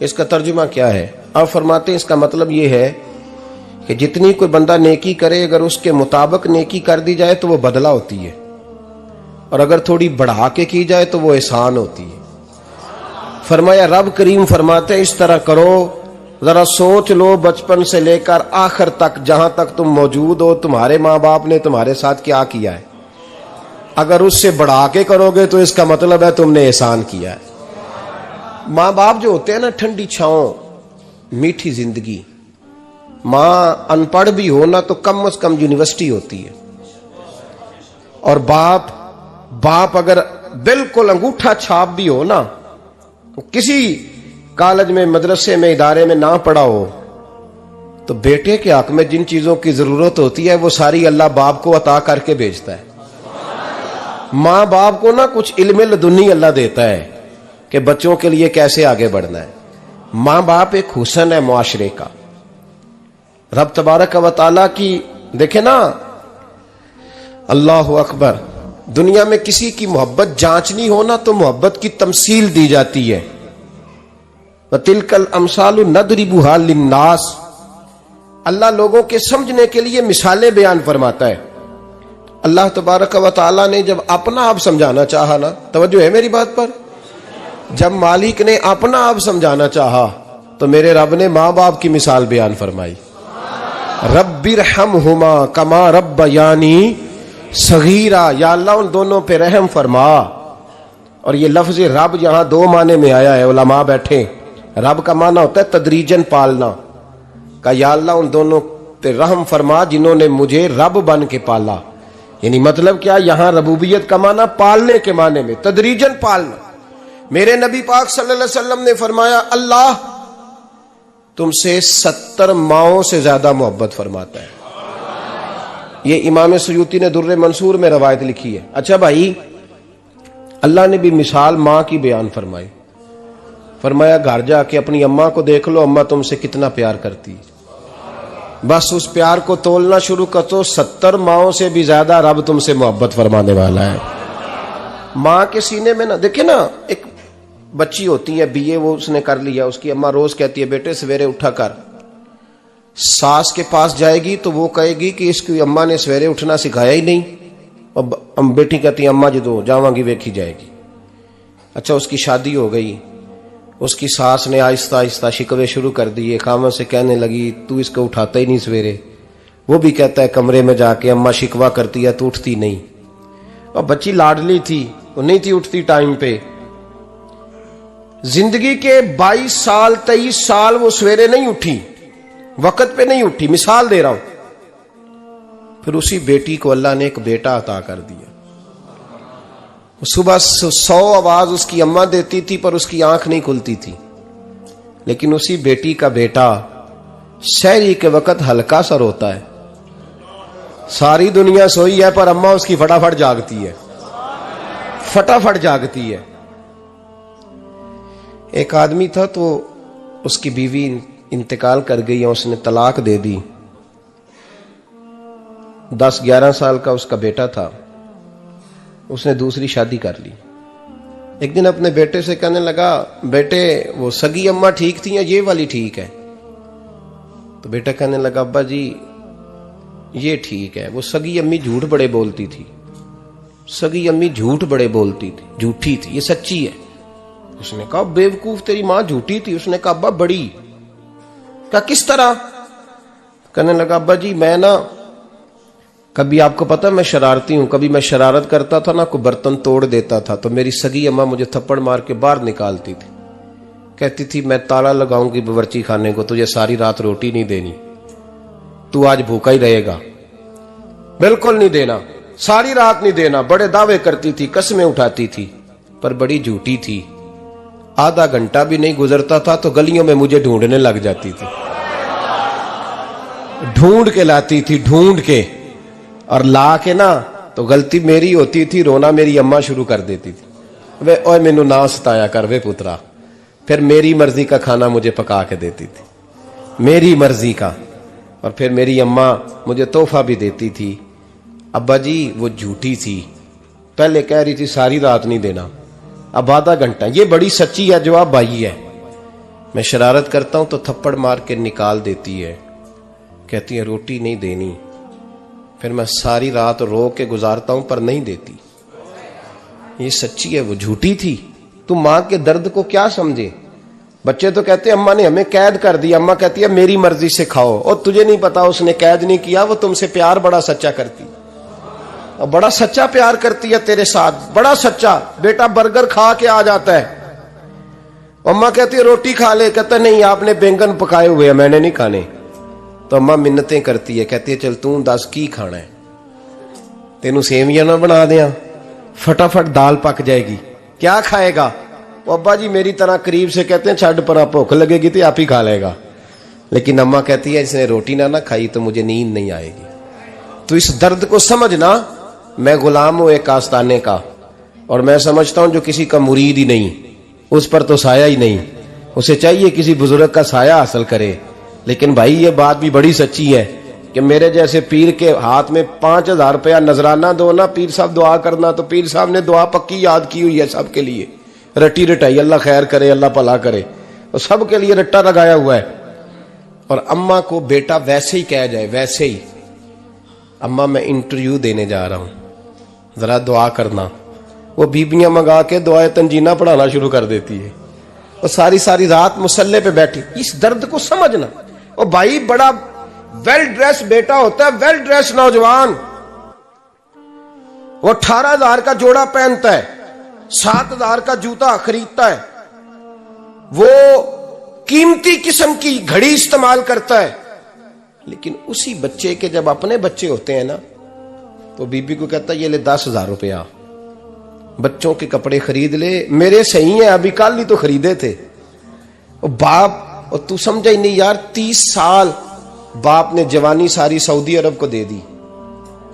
اس کا ترجمہ کیا ہے؟ آپ فرماتے ہیں اس کا مطلب یہ ہے کہ جتنی کوئی بندہ نیکی کرے اگر اس کے مطابق نیکی کر دی جائے تو وہ بدلہ ہوتی ہے، اور اگر تھوڑی بڑھا کے کی جائے تو وہ احسان ہوتی ہے۔ فرمایا رب کریم فرماتے ہیں اس طرح کرو، ذرا سوچ لو بچپن سے لے کر آخر تک جہاں تک تم موجود ہو تمہارے ماں باپ نے تمہارے ساتھ کیا کیا ہے۔ اگر اس سے بڑھا کے کرو گے تو اس کا مطلب ہے تم نے احسان کیا ہے۔ ماں باپ جو ہوتے ہیں نا، ٹھنڈی چھاؤں، میٹھی زندگی۔ ماں ان پڑھ بھی ہو نا تو کم از کم یونیورسٹی ہوتی ہے، اور باپ اگر بالکل انگوٹھا چھاپ بھی ہو نا، کسی کالج میں مدرسے میں ادارے میں نہ پڑھا ہو، تو بیٹے کے حق میں جن چیزوں کی ضرورت ہوتی ہے وہ ساری اللہ باپ کو عطا کر کے بھیجتا ہے۔ ماں باپ کو نا کچھ علم لدنی اللہ دیتا ہے کہ بچوں کے لیے کیسے آگے بڑھنا ہے۔ ماں باپ ایک حسن ہے معاشرے کا۔ رب تبارک و تعالیٰ کی دیکھیں نا، اللہ اکبر، دنیا میں کسی کی محبت جانچنی ہو نا تو محبت کی تمثیل دی جاتی ہے۔ وَتِلْكَ الْأَمْثَالُ نَضْرِبُهَا لِلنَّاسِ، اللہ لوگوں کے سمجھنے کے لیے مثالیں بیان فرماتا ہے۔ اللہ تبارک و تعالیٰ نے جب اپنا آپ سمجھانا چاہا نا، توجہ ہے میری بات پر، جب مالک نے اپنا آپ سمجھانا چاہا تو میرے رب نے ماں باپ کی مثال بیان فرمائی۔ رب ارحمہما کما ربیانی صغیرا، یا اللہ ان دونوں پہ رحم فرما۔ اور یہ لفظ رب یہاں دو معنی میں آیا ہے، علماء بیٹھے۔ رب کا معنی ہوتا ہے تدریجن پالنا، کہ یا اللہ ان دونوں پہ رحم فرما جنہوں نے مجھے رب بن کے پالا۔ یعنی مطلب کیا، یہاں ربوبیت کا معنی پالنے کے معنی میں، تدریجن پالنا۔ میرے نبی پاک صلی اللہ علیہ وسلم نے فرمایا اللہ تم سے 70 ماؤں سے زیادہ محبت فرماتا ہے۔ یہ امام سیوطی نے در منصور میں روایت لکھی ہے۔ اچھا بھائی، اللہ نے بھی مثال ماں کی بیان فرمائی۔ فرمایا گھر جا کے اپنی اماں کو دیکھ لو، اماں تم سے کتنا پیار کرتی، بس اس پیار کو تولنا شروع کر تو 70 ماؤں سے بھی زیادہ رب تم سے محبت فرمانے والا ہے۔ ماں کے سینے میں نا، دیکھیں نا، ایک بچی ہوتی ہے BA، وہ اس نے کر لیا، اس کی اماں روز کہتی ہے بیٹے سویرے اٹھا کر۔ ساس کے پاس جائے گی تو وہ کہے گی کہ اس کی اماں نے سویرے اٹھنا سکھایا ہی نہیں، اور بیٹی کہتی ہے اماں جدو جاواں گی ویکھی جائے گی۔ اچھا اس کی شادی ہو گئی، اس کی ساس نے آہستہ آہستہ شکوے شروع کر دیے، خامن سے کہنے لگی تو اس کو اٹھاتا ہی نہیں سویرے۔ وہ بھی کہتا ہے کمرے میں جا کے اماں شکوہ کرتی ہے تو اٹھتی نہیں، اور بچی لاڈلی تھی، وہ نہیں تھی اٹھتی ٹائم پہ۔ زندگی کے 22 سال 23 سال وہ سویرے نہیں اٹھی، وقت پہ نہیں اٹھی، مثال دے رہا ہوں۔ پھر اسی بیٹی کو اللہ نے ایک بیٹا عطا کر دیا۔ صبح 100 آواز اس کی اماں دیتی تھی پر اس کی آنکھ نہیں کھلتی تھی، لیکن اسی بیٹی کا بیٹا سحری کے وقت ہلکا سا روتا ہے، ساری دنیا سوئی ہے پر اماں اس کی فٹافٹ جاگتی ہے، فٹافٹ جاگتی ہے۔ ایک آدمی تھا تو اس کی بیوی انتقال کر گئی، اس نے طلاق دے دی۔ 10-11 سال کا اس کا بیٹا تھا، اس نے دوسری شادی کر لی۔ ایک دن اپنے بیٹے سے کہنے لگا بیٹے وہ سگی اماں ٹھیک تھی یا یہ والی ٹھیک ہے؟ تو بیٹا کہنے لگا ابا جی یہ ٹھیک ہے، وہ سگی امی جھوٹ بڑے بولتی تھی، سگی امی جھوٹ بڑے بولتی تھی، جھوٹی تھی، یہ سچی ہے۔ اس نے کہا بیوقوف تیری ماں جھوٹی تھی؟ اس نے کہا ابا بڑی۔ کہا کس طرح؟ کہنے لگا ابا جی میں نا کبھی، آپ کو پتا میں شرارتی ہوں، کبھی میں شرارت کرتا تھا نا، کوئی برتن توڑ دیتا تھا تو میری سگی اماں مجھے تھپڑ مار کے باہر نکالتی تھی، کہتی تھی میں تالا لگاؤں گی باورچی خانے کو، تجھے ساری رات روٹی نہیں دینی، تو آج بھوکا ہی رہے گا، بالکل نہیں دینا، ساری رات نہیں دینا۔ بڑے دعوے کرتی تھی، قسمیں اٹھاتی تھی، پر بڑی جھوٹی تھی۔ آدھا گھنٹہ بھی نہیں گزرتا تھا تو گلیوں میں مجھے ڈھونڈنے لگ جاتی تھی، ڈھونڈ کے لاتی تھی، ڈھونڈ کے، اور لا کے نا تو غلطی میری ہوتی تھی، رونا میری اماں شروع کر دیتی تھی، وے اوے مینوں نہ ستایا کر وے پترا۔ پھر میری مرضی کا کھانا مجھے پکا کے دیتی تھی، میری مرضی کا، اور پھر میری اماں مجھے تحفہ بھی دیتی تھی۔ ابا جی وہ جھوٹی تھی، پہلے کہہ رہی تھی ساری رات نہیں دینا، اب آدھا گھنٹہ، یہ بڑی سچی ہے جواب بھائی ہے۔ میں شرارت کرتا ہوں تو تھپڑ مار کے نکال دیتی ہے، کہتی ہے روٹی نہیں دینی، پھر میں ساری رات رو کے گزارتا ہوں پر نہیں دیتی۔ یہ سچی ہے، وہ جھوٹی تھی۔ تو ماں کے درد کو کیا سمجھے؟ بچے تو کہتے ہیں اماں نے ہمیں قید کر دیا، اماں کہتی ہے میری مرضی سے کھاؤ، اور تجھے نہیں پتا اس نے قید نہیں کیا، وہ تم سے پیار بڑا سچا کرتی، اور بڑا سچا پیار کرتی ہے تیرے ساتھ، بڑا سچا۔ بیٹا برگر کھا کے آ جاتا ہے، اماں کہتی ہے روٹی کھا لے، کہتا ہے نہیں آپ نے بینگن پکائے ہوئے ہیں میں نے نہیں کھانے، تو اماں منتیں کرتی ہے، کہتی ہے چل توں دس کی کھانا ہے، تینوں سیویاں نہ بنا دیاں، فٹافٹ دال پک جائے گی، کیا کھائے گا؟ وہ ابا جی میری طرح قریب سے کہتے ہیں چھڈ پر، بھوک لگے گی تو آپ ہی کھا لے گا، لیکن اماں کہتی ہے اس نے روٹی نہ کھائی تو مجھے نیند نہیں آئے گی۔ تو اس درد کو سمجھنا، میں غلام ہوں ایک آستانے کا، اور میں سمجھتا ہوں جو کسی کا مرید ہی نہیں اس پر تو سایہ ہی نہیں، اسے چاہیے کسی بزرگ کا سایہ حاصل کرے۔ لیکن بھائی یہ بات بھی بڑی سچی ہے کہ میرے جیسے پیر کے ہاتھ میں 5000 روپیہ نذرانہ دو نا، پیر صاحب دعا کرنا، تو پیر صاحب نے دعا پکی یاد کی ہوئی ہے سب کے لیے، رٹی رٹائی، اللہ خیر کرے اللہ بھلا کرے، اور سب کے لیے رٹا لگایا ہوا ہے۔ اور اماں کو بیٹا ویسے ہی کہہ جائے، ویسے ہی اماں میں انٹرویو دینے جا رہا ہوں ذرا دعا کرنا، وہ بیبیاں منگا کے دعائے تنجینہ پڑھانا شروع کر دیتی ہے، اور ساری رات مصلے پہ بیٹھی۔ اس درد کو سمجھنا۔ اور بھائی بڑا ویل ڈریس بیٹا ہوتا ہے، ویل ڈریس نوجوان، وہ 18,000 کا جوڑا پہنتا ہے، 7,000 کا جوتا خریدتا ہے، وہ قیمتی قسم کی گھڑی استعمال کرتا ہے، لیکن اسی بچے کے جب اپنے بچے ہوتے ہیں نا تو بی بی کو کہتا ہے یہ لے 10,000 روپیہ، بچوں کے کپڑے خرید لے، میرے صحیح ہیں ابھی کل ہی تو خریدے تھے۔ اور باپ، اور تو سمجھا ہی نہیں یار، 30 سال باپ نے جوانی ساری سعودی عرب کو دے دی،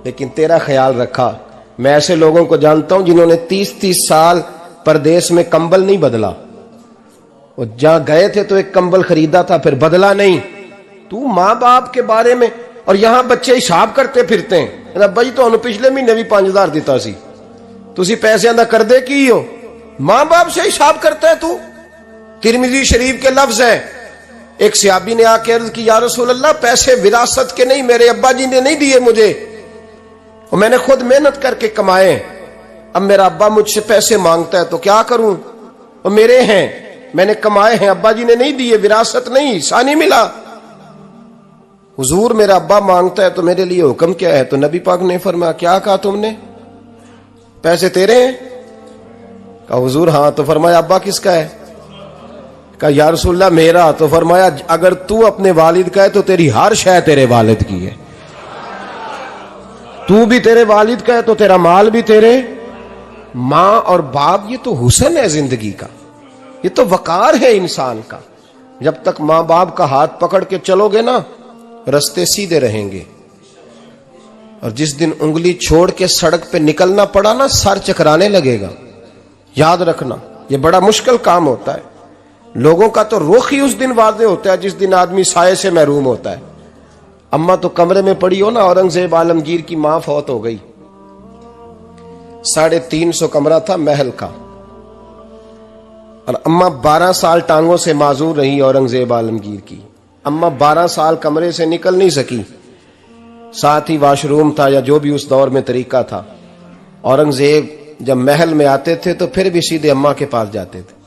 لیکن تیرا خیال رکھا۔ میں ایسے لوگوں کو جانتا ہوں جنہوں نے 30 سال پردیس میں کمبل نہیں بدلا، اور جہاں گئے تھے تو ایک کمبل خریدا تھا پھر بدلا نہیں۔ تو ماں باپ کے بارے میں، اور یہاں بچے حساب کرتے پھرتے ہیں، ابا جی تو پچھلے مہینے بھی 5,000 دیتا سی، تسی پیسے ادا کر دے کی ہو؟ ماں باپ سے حساب کرتا ہے تو۔ ترمذی شریف کے لفظ ہیں، ایک صحابی نے آ کے عرض کی یا رسول اللہ پیسے وراثت کے نہیں، میرے ابا جی نے نہیں دیے مجھے، اور میں نے خود محنت کر کے کمائے، اب میرا ابا مجھ سے پیسے مانگتا ہے تو کیا کروں؟ اور میرے ہیں، میں نے کمائے ہیں، ابا جی نے نہیں دیے، وراثت نہیں، حصہ نہیں ملا۔ حضور میرا ابا مانگتا ہے تو میرے لیے حکم کیا ہے؟ تو نبی پاک نے فرمایا کیا کہا تم نے؟ پیسے تیرے ہیں؟ کہا حضور ہاں۔ تو فرمایا ابا کس کا ہے؟ کہا یا رسول اللہ میرا۔ تو فرمایا اگر تو اپنے والد کا ہے تو تیری ہر شے تیرے والد کی ہے، تو بھی تیرے والد کا ہے تو تیرا مال بھی تیرے۔ ماں اور باپ یہ تو حسن ہے زندگی کا، یہ تو وقار ہے انسان کا۔ جب تک ماں باپ کا ہاتھ پکڑ کے چلو گے نا رستے سیدھے رہیں گے، اور جس دن انگلی چھوڑ کے سڑک پہ نکلنا پڑا نا سر چکرانے لگے گا۔ یاد رکھنا یہ بڑا مشکل کام ہوتا ہے۔ لوگوں کا تو رخ ہی اس دن واضح ہوتا ہے جس دن آدمی سائے سے محروم ہوتا ہے۔ اماں تو کمرے میں پڑی ہو نا، اورنگزیب عالمگیر کی ماں فوت ہو گئی، 350 کمرہ تھا محل کا، اور اماں 12 سال ٹانگوں سے معذور رہی اورنگزیب عالمگیر کی۔ اماں 12 سال کمرے سے نکل نہیں سکی، ساتھ ہی واش روم تھا یا جو بھی اس دور میں طریقہ تھا۔ اورنگزیب جب محل میں آتے تھے تو پھر بھی سیدھے اماں کے پاس جاتے تھے،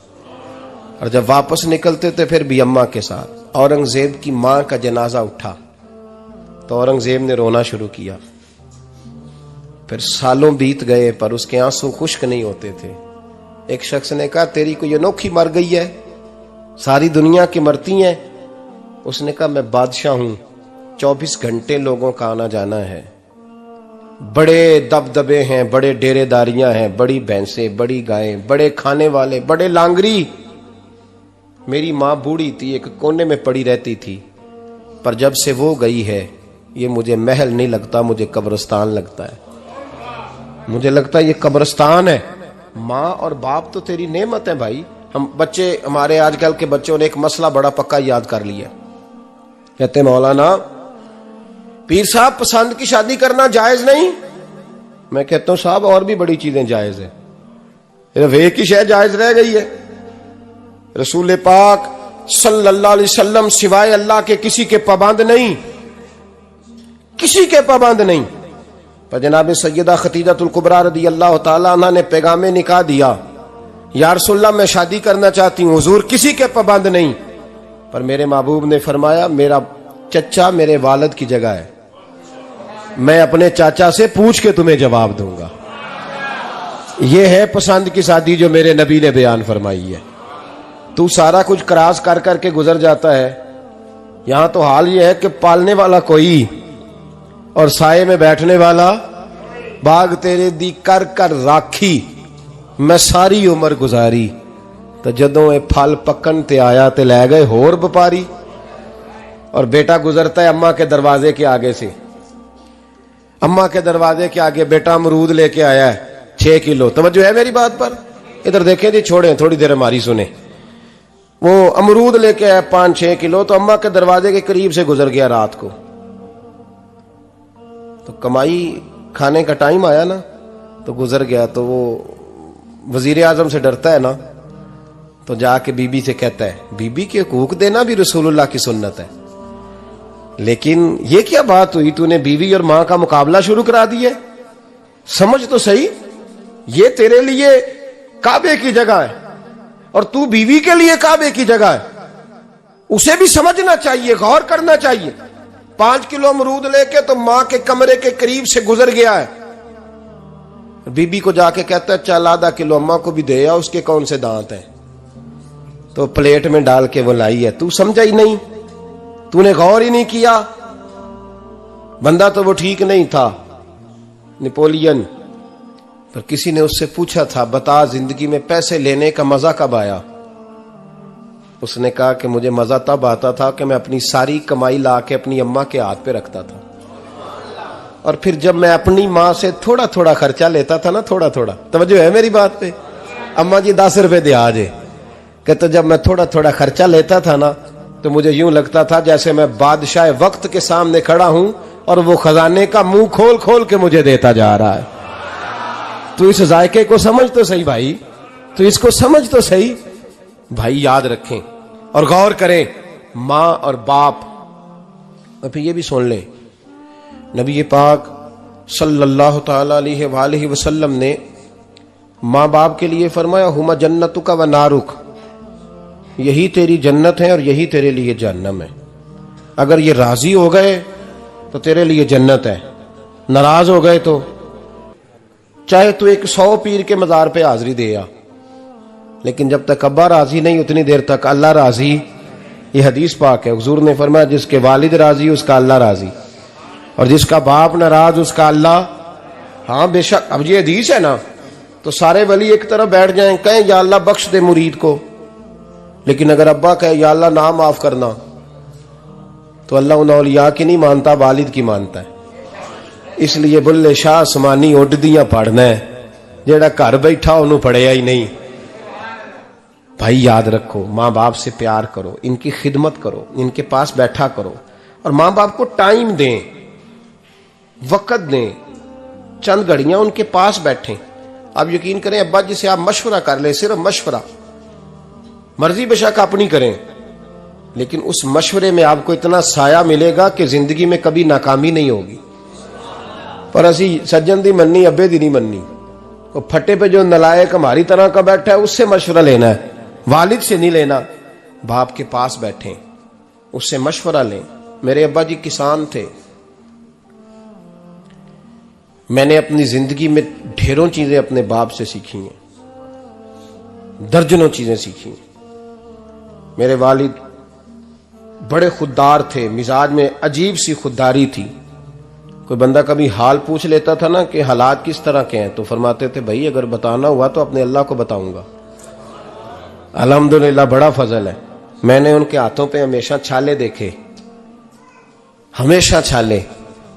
اور جب واپس نکلتے تھے پھر بھی اماں کے ساتھ۔ اورنگزیب کی ماں کا جنازہ اٹھا تو اورنگزیب نے رونا شروع کیا، پھر سالوں بیت گئے پر اس کے آنسو خشک نہیں ہوتے تھے۔ ایک شخص نے کہا تیری کوئی انوکھی مر گئی ہے، ساری دنیا کی مرتی ہیں؟ اس نے کہا میں بادشاہ ہوں، 24 گھنٹے لوگوں کا آنا جانا ہے، بڑے دبدبے ہیں، بڑے ڈیرے داریاں ہیں، بڑی بھینسیں، بڑی گائیں، بڑے کھانے والے، بڑے لانگری۔ میری ماں بوڑھی تھی، ایک کونے میں پڑی رہتی تھی، پر جب سے وہ گئی ہے یہ مجھے محل نہیں لگتا، مجھے قبرستان لگتا ہے، مجھے لگتا ہے یہ قبرستان ہے۔ ماں اور باپ تو تیری نعمت ہے بھائی۔ ہم بچے، ہمارے آج کل کے بچوں نے ایک مسئلہ بڑا پکا یاد کر لیا، کہتے مولانا پیر صاحب پسند کی شادی کرنا جائز نہیں؟ میں کہتا ہوں صاحب اور بھی بڑی چیزیں جائز ہیں، صرف ایک ہی شے جائز رہ گئی ہے۔ رسول پاک صلی اللہ علیہ وسلم سوائے اللہ کے کسی کے پابند نہیں، کسی کے پابند نہیں۔ پر جناب سیدہ خدیجہ الکبریٰ رضی اللہ تعالی عنہ نے پیغام نکاح دیا، یا رسول اللہ میں شادی کرنا چاہتی ہوں، حضور کسی کے پابند نہیں۔ پر میرے محبوب نے فرمایا میرا چچا میرے والد کی جگہ ہے، میں اپنے چاچا سے پوچھ کے تمہیں جواب دوں گا۔ یہ ہے پسند کی شادی جو میرے نبی نے بیان فرمائی ہے۔ تو سارا کچھ کراس کر کر کے گزر جاتا ہے، یہاں تو حال یہ ہے کہ پالنے والا کوئی اور سائے میں بیٹھنے والا، باغ تیرے دی کر کر راکھی میں ساری عمر گزاری، تو جدوں اے پھل پکن تے آیا تے لے گئے ہور بپاری۔ اور بیٹا گزرتا ہے اماں کے دروازے کے آگے سے، اماں کے دروازے کے آگے بیٹا امرود لے کے آیا ہے 6 کلو۔ توجہ ہے میری بات پر؟ ادھر دیکھیں جی، چھوڑیں تھوڑی دیر ہماری سنیں۔ وہ امرود لے کے آیا 5-6 کلو، تو اماں کے دروازے کے قریب سے گزر گیا رات کو، تو کمائی کھانے کا ٹائم آیا نا، تو گزر گیا۔ تو وہ وزیر اعظم سے ڈرتا ہے نا، تو جا کے بی بی سے کہتا ہے بی بی کے حقوق دینا بھی رسول اللہ کی سنت ہے، لیکن یہ کیا بات ہوئی، تو نے بیوی اور ماں کا مقابلہ شروع کرا دی ہے؟ سمجھ تو صحیح، یہ تیرے لیے کعبے کی جگہ ہے اور تو بیوی کے لیے کعبے کی جگہ ہے، اسے بھی سمجھنا چاہیے، غور کرنا چاہیے۔ 5 کلو امرود لے کے تو ماں کے کمرے کے قریب سے گزر گیا ہے، بی بی کو جا کے کہتا ہے چل آدھا کلو اماں کو بھی دے آ، اس کے کون سے دانت ہیں، تو پلیٹ میں ڈال کے وہ لائی ہے۔ تو سمجھا ہی نہیں، تو نے غور ہی نہیں کیا۔ بندہ تو وہ ٹھیک نہیں تھا، نپولین، پر کسی نے اس سے پوچھا تھا بتا زندگی میں پیسے لینے کا مزہ کب آیا؟ اس نے کہا کہ مجھے مزہ تب آتا تھا کہ میں اپنی ساری کمائی لا کے اپنی اماں کے ہاتھ پہ رکھتا تھا، اور پھر جب میں اپنی ماں سے تھوڑا تھوڑا خرچہ لیتا تھا نا، تھوڑا تھوڑا، توجہ ہے میری بات پہ؟ اماں جی 10 روپے دے آجے، کہ تو جب میں تھوڑا تھوڑا خرچہ لیتا تھا نا، تو مجھے یوں لگتا تھا جیسے میں بادشاہ وقت کے سامنے کھڑا ہوں اور وہ خزانے کا منہ کھول کھول کے مجھے دیتا جا رہا ہے۔ تو اس ذائقے کو سمجھ تو صحیح بھائی، تو اس کو سمجھ تو صحیح بھائی، یاد رکھیں اور غور کریں۔ ماں اور باپ، اور پھر یہ بھی سن لیں، نبی پاک صلی اللہ تعالی علیہ وآلہ وسلم نے ماں باپ کے لیے فرمایا ہما جنتک و نارک، یہی تیری جنت ہے اور یہی تیرے لیے جہنم ہے۔ اگر یہ راضی ہو گئے تو تیرے لیے جنت ہے، ناراض ہو گئے تو چاہے تو 100 پیر کے مزار پہ حاضری دے آ، لیکن جب تک ابا راضی نہیں اتنی دیر تک اللہ راضی۔ یہ حدیث پاک ہے، حضور نے فرمایا جس کے والد راضی اس کا اللہ راضی، اور جس کا باپ ناراض اس کا اللہ۔ ہاں بے شک، اب یہ حدیث ہے نا، تو سارے ولی ایک طرف بیٹھ جائیں کہیں یا اللہ بخش دے مرید کو، لیکن اگر ابا کہے یا اللہ نہ معاف کرنا، تو اللہ ان اولیاء کی نہیں مانتا، والد کی مانتا ہے۔ اس لیے بلے شاہ آسمانی اڈدیاں پڑھنا ہے، جیڑا گھر بیٹھا انہوں پڑھیا ہی نہیں۔ بھائی یاد رکھو، ماں باپ سے پیار کرو، ان کی خدمت کرو، ان کے پاس بیٹھا کرو، اور ماں باپ کو ٹائم دیں، وقت دیں، چند گھڑیاں ان کے پاس بیٹھیں۔ آپ یقین کریں ابا جی سے آپ مشورہ کر لیں، صرف مشورہ، مرضی بے شک اپنی کریں، لیکن اس مشورے میں آپ کو اتنا سایہ ملے گا کہ زندگی میں کبھی ناکامی نہیں ہوگی۔ پر اسی سجن دی مننی ابے دی نہیں مننی، وہ پھٹے پہ جو نلائق ہماری طرح کا بیٹھا ہے اس سے مشورہ لینا ہے، والد سے نہیں لینا۔ باپ کے پاس بیٹھیں، اس سے مشورہ لیں۔ میرے ابا جی کسان تھے، میں نے اپنی زندگی میں ڈھیروں چیزیں اپنے باپ سے سیکھی ہیں، درجنوں چیزیں سیکھی ہیں۔ میرے والد بڑے خوددار تھے، مزاج میں عجیب سی خودداری تھی۔ کوئی بندہ کبھی حال پوچھ لیتا تھا نا کہ حالات کس طرح کے ہیں، تو فرماتے تھے بھائی اگر بتانا ہوا تو اپنے اللہ کو بتاؤں گا۔ الحمدللہ بڑا فضل ہے، میں نے ان کے ہاتھوں پہ ہمیشہ چھالے دیکھے، ہمیشہ چھالے،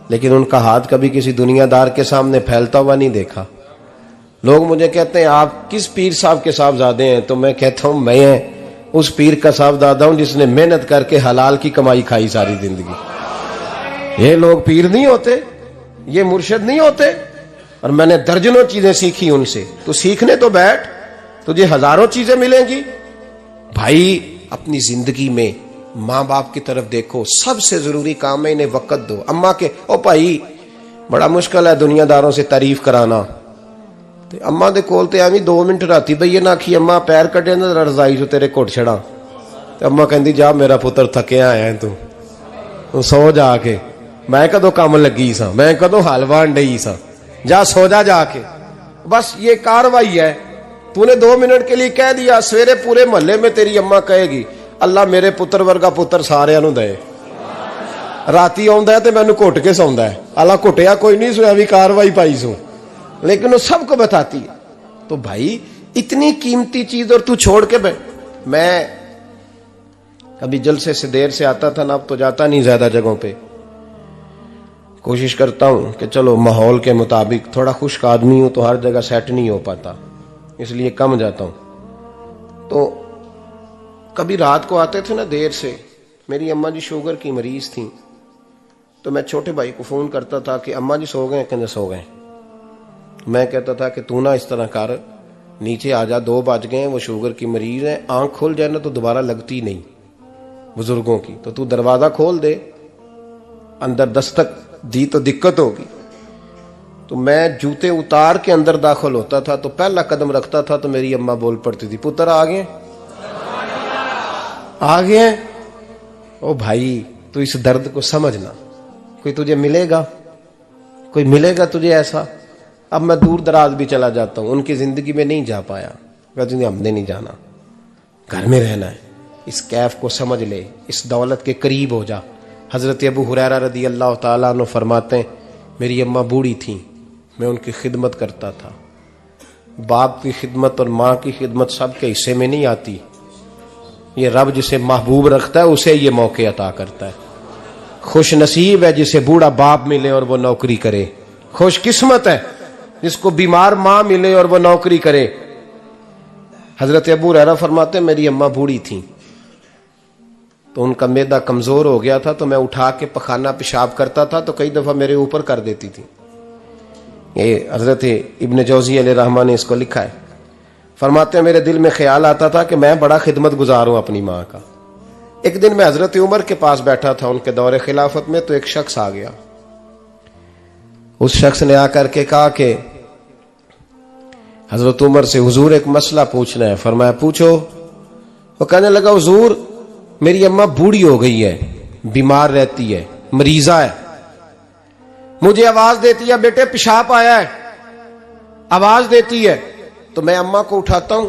لیکن ان کا ہاتھ کبھی کسی دنیا دار کے سامنے پھیلتا ہوا نہیں دیکھا۔ لوگ مجھے کہتے ہیں آپ کس پیر صاحب کے صاحبزادے ہیں، تو میں کہتا ہوں میں اس پیر کا صاحبزادہ ہوں جس نے محنت کر کے حلال کی کمائی کھائی ساری زندگی۔ یہ لوگ پیر نہیں ہوتے، یہ مرشد نہیں ہوتے، اور میں نے درجنوں چیزیں سیکھی ان سے۔ تو سیکھنے تو بیٹھ، تجھے ہزاروں چیزیں ملیں گی۔ بھائی اپنی زندگی میں ماں باپ کی طرف دیکھو، سب سے ضروری کام ہے انہیں وقت دو. اماں کے او بھائی بڑا مشکل ہے دنیا داروں سے تعریف کرانا، تے اماں دے کول تے ایویں 2 منٹ راتی بھئی نہ آکھی اماں پیر کٹے نہ رضائی جو تیرے گھٹ چھڑا، تے اماں کہندی جا میرا پتر تھکیا آیا ہے تو سو جا کے، میں کدو کام لگی سا، میں کدو حل وان ڈئی سا، جا سو جا کے. بس یہ کاروائی ہے. تو نے 2 منٹ کے لیے کہہ دیا، سویرے پورے محلے میں تیری اماں کہے گی اللہ میرے پتر ورگا پتر سارے نو دے. راتی آندا ہے تے مینوں گھٹ کے سوندا ہے، اللہ گھٹیا کوئی نہیں سویا بھی کاروائی پائی سو، لیکن وہ سب کو بتاتی ہے. تو بھائی اتنی قیمتی چیز اور تو چھوڑ کے میں کبھی جلسے سے دیر سے آتا تھا نا، اب تو جاتا نہیں زیادہ جگہوں پہ. کوشش کرتا ہوں کہ چلو ماحول کے مطابق، تھوڑا خشک آدمی ہوں تو ہر جگہ سیٹ نہیں ہو پاتا، اس لیے کم جاتا ہوں. تو کبھی رات کو آتے تھے نا دیر سے، میری اماں جی شوگر کی مریض تھیں، تو میں چھوٹے بھائی کو فون کرتا تھا کہ اماں جی سو گئے، کہنے سو گئے. میں کہتا تھا کہ تو نہ اس طرح کر، نیچے آ جا، 2 بج گئے، وہ شوگر کی مریض ہے، آنکھ کھل جائے نا تو دوبارہ لگتی نہیں بزرگوں کی، تو دروازہ کھول دے، اندر دستک دی تو دقت ہوگی. تو میں جوتے اتار کے اندر داخل ہوتا تھا تو پہلا قدم رکھتا تھا تو میری اماں بول پڑتی تھی پتر آ گئے آ گئے. او بھائی تو اس درد کو سمجھنا، کوئی تجھے ملے گا، کوئی ملے گا تجھے ایسا. اب میں دور دراز بھی چلا جاتا ہوں، ان کی زندگی میں نہیں جا پایا، کہتے ہم نے نہیں جانا، گھر میں رہنا ہے. اس کیف کو سمجھ لے، اس دولت کے قریب ہو جا. حضرت ابو ہریرہ رضی اللہ تعالیٰ عنہ فرماتے ہیں میری اماں بوڑھی تھیں، میں ان کی خدمت کرتا تھا. باپ کی خدمت اور ماں کی خدمت سب کے حصے میں نہیں آتی، یہ رب جسے محبوب رکھتا ہے اسے یہ موقع عطا کرتا ہے. خوش نصیب ہے جسے بوڑھا باپ ملے اور وہ نوکری کرے، خوش قسمت ہے جس کو بیمار ماں ملے اور وہ نوکری کرے. حضرت ابو ہریرہ فرماتے ہیں میری اماں بوڑھی تھیں تو ان کا معدہ کمزور ہو گیا تھا، تو میں اٹھا کے پخانہ پیشاب کرتا تھا تو کئی دفعہ میرے اوپر کر دیتی تھی. یہ حضرت ابن جوزی علیہ رحمہ نے اس کو لکھا ہے. فرماتے ہیں میرے دل میں خیال آتا تھا کہ میں بڑا خدمت گزار ہوں اپنی ماں کا. ایک دن میں حضرت عمر کے پاس بیٹھا تھا ان کے دور خلافت میں، تو ایک شخص آ گیا. اس شخص نے آ کر کے کہا کہ حضرت عمر سے حضور ایک مسئلہ پوچھنا ہے. فرمایا پوچھو. وہ کہنے لگا حضور میری اماں بوڑھی ہو گئی ہے، بیمار رہتی ہے، مریضہ ہے، مجھے آواز دیتی ہے بیٹے پیشاب آیا ہے، آواز دیتی ہے تو میں اماں کو اٹھاتا ہوں.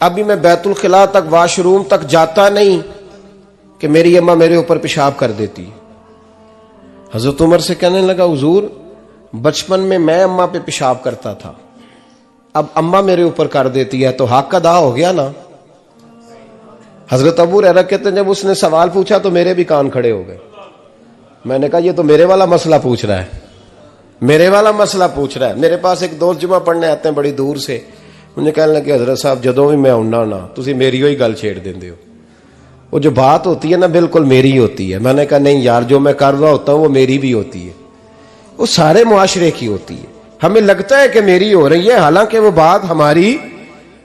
ابھی میں بیت الخلاء تک واش روم تک جاتا نہیں کہ میری اماں میرے اوپر پیشاب کر دیتی. حضرت عمر سے کہنے لگا حضور بچپن میں اماں پہ پیشاب کرتا تھا، اب اماں میرے اوپر کر دیتی ہے تو حق ادا ہو گیا نا. حضرت ابو ہریرہ کہتے ہیں جب اس نے سوال پوچھا تو میرے بھی کان کھڑے ہو گئے. میں نے کہا یہ تو میرے والا مسئلہ پوچھ رہا ہے، میرے والا مسئلہ پوچھ رہا ہے. میرے پاس ایک دوست جمعہ پڑھنے آتے ہیں بڑی دور سے، مجھے کہنے لگے حضرت صاحب جدوں بھی میں آنا نا تسی میری ہوئی گل چھیڑ دیندے ہو، وہ جو بات ہوتی ہے نا بالکل میری ہوتی ہے. میں نے کہا نہیں یار جو میں کر رہا ہوتا ہوں وہ میری بھی ہوتی ہے، وہ سارے معاشرے کی ہوتی ہے. ہمیں لگتا ہے کہ میری ہو رہی ہے، حالانکہ وہ بات ہماری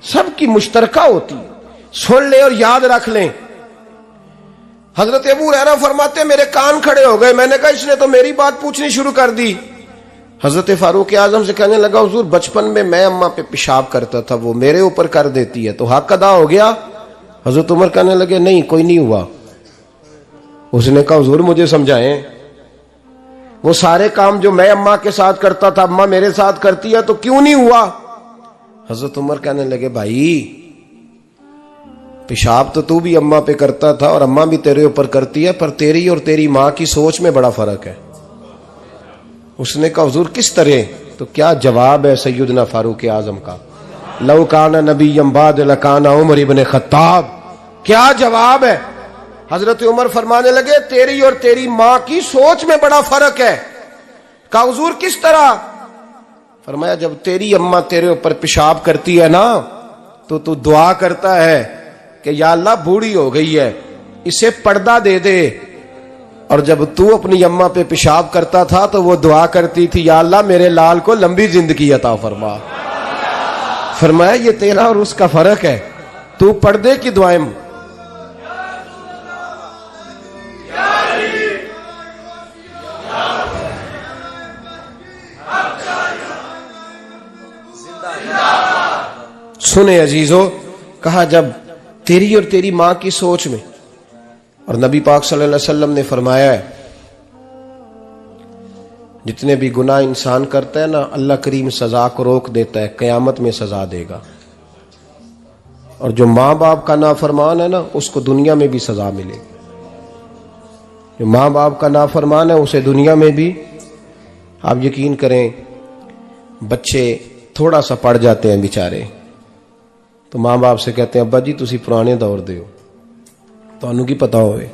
سب کی مشترکہ ہوتی ہے. سن لیں اور یاد رکھ لیں. حضرت ابو ہریرہ فرماتے ہیں میرے کان کھڑے ہو گئے. میں نے کہا اس نے تو میری بات پوچھنی شروع کر دی. حضرت فاروق اعظم سے کہنے لگا حضور بچپن میں اماں پہ پیشاب کرتا تھا، وہ میرے اوپر کر دیتی ہے تو حق ادا ہو گیا. حضرت عمر کہنے لگے نہیں کوئی نہیں ہوا. اس نے کہا حضور مجھے سمجھائیں، وہ سارے کام جو میں اماں کے ساتھ کرتا تھا اماں میرے ساتھ کرتی ہے تو کیوں نہیں ہوا. حضرت عمر کہنے لگے بھائی پیشاب تو بھی اماں پہ کرتا تھا اور اماں بھی تیرے اوپر کرتی ہے، پر تیری اور تیری ماں کی سوچ میں بڑا فرق ہے. اس نے کہا حضور کس طرح؟ تو کیا جواب ہے سیدنا فاروق اعظم کا، لو کان نبی بعد لکان عمر ابن خطاب. کیا جواب ہے؟ حضرت عمر فرمانے لگے تیری اور تیری ماں کی سوچ میں بڑا فرق ہے. کہا حضور کس طرح؟ فرمایا جب تیری اماں تیرے اوپر پیشاب کرتی ہے نا تو دعا کرتا ہے کہ یا اللہ بوڑھی ہو گئی ہے اسے پردہ دے دے، اور جب تو اپنی اماں پہ پیشاب کرتا تھا تو وہ دعا کرتی تھی یا اللہ میرے لال کو لمبی زندگی عطا فرما. فرمایا یہ تیرا اور اس کا فرق ہے، تو پردے کی دعائیں سنے عزیزو، کہا جب تیری اور تیری ماں کی سوچ میں، اور نبی پاک صلی اللہ علیہ وسلم نے فرمایا ہے جتنے بھی گناہ انسان کرتا ہے نا، اللہ کریم سزا کو روک دیتا ہے، قیامت میں سزا دے گا، اور جو ماں باپ کا نافرمان ہے نا اس کو دنیا میں بھی سزا ملے گی۔ جو ماں باپ کا نافرمان ہے اسے دنیا میں بھی، آپ یقین کریں بچے تھوڑا سا پڑ جاتے ہیں بیچارے تو ماں باپ سے کہتے ہیں ابا جی تسی پرانے دور دے ہو، تانوں کی پتا ہوئے،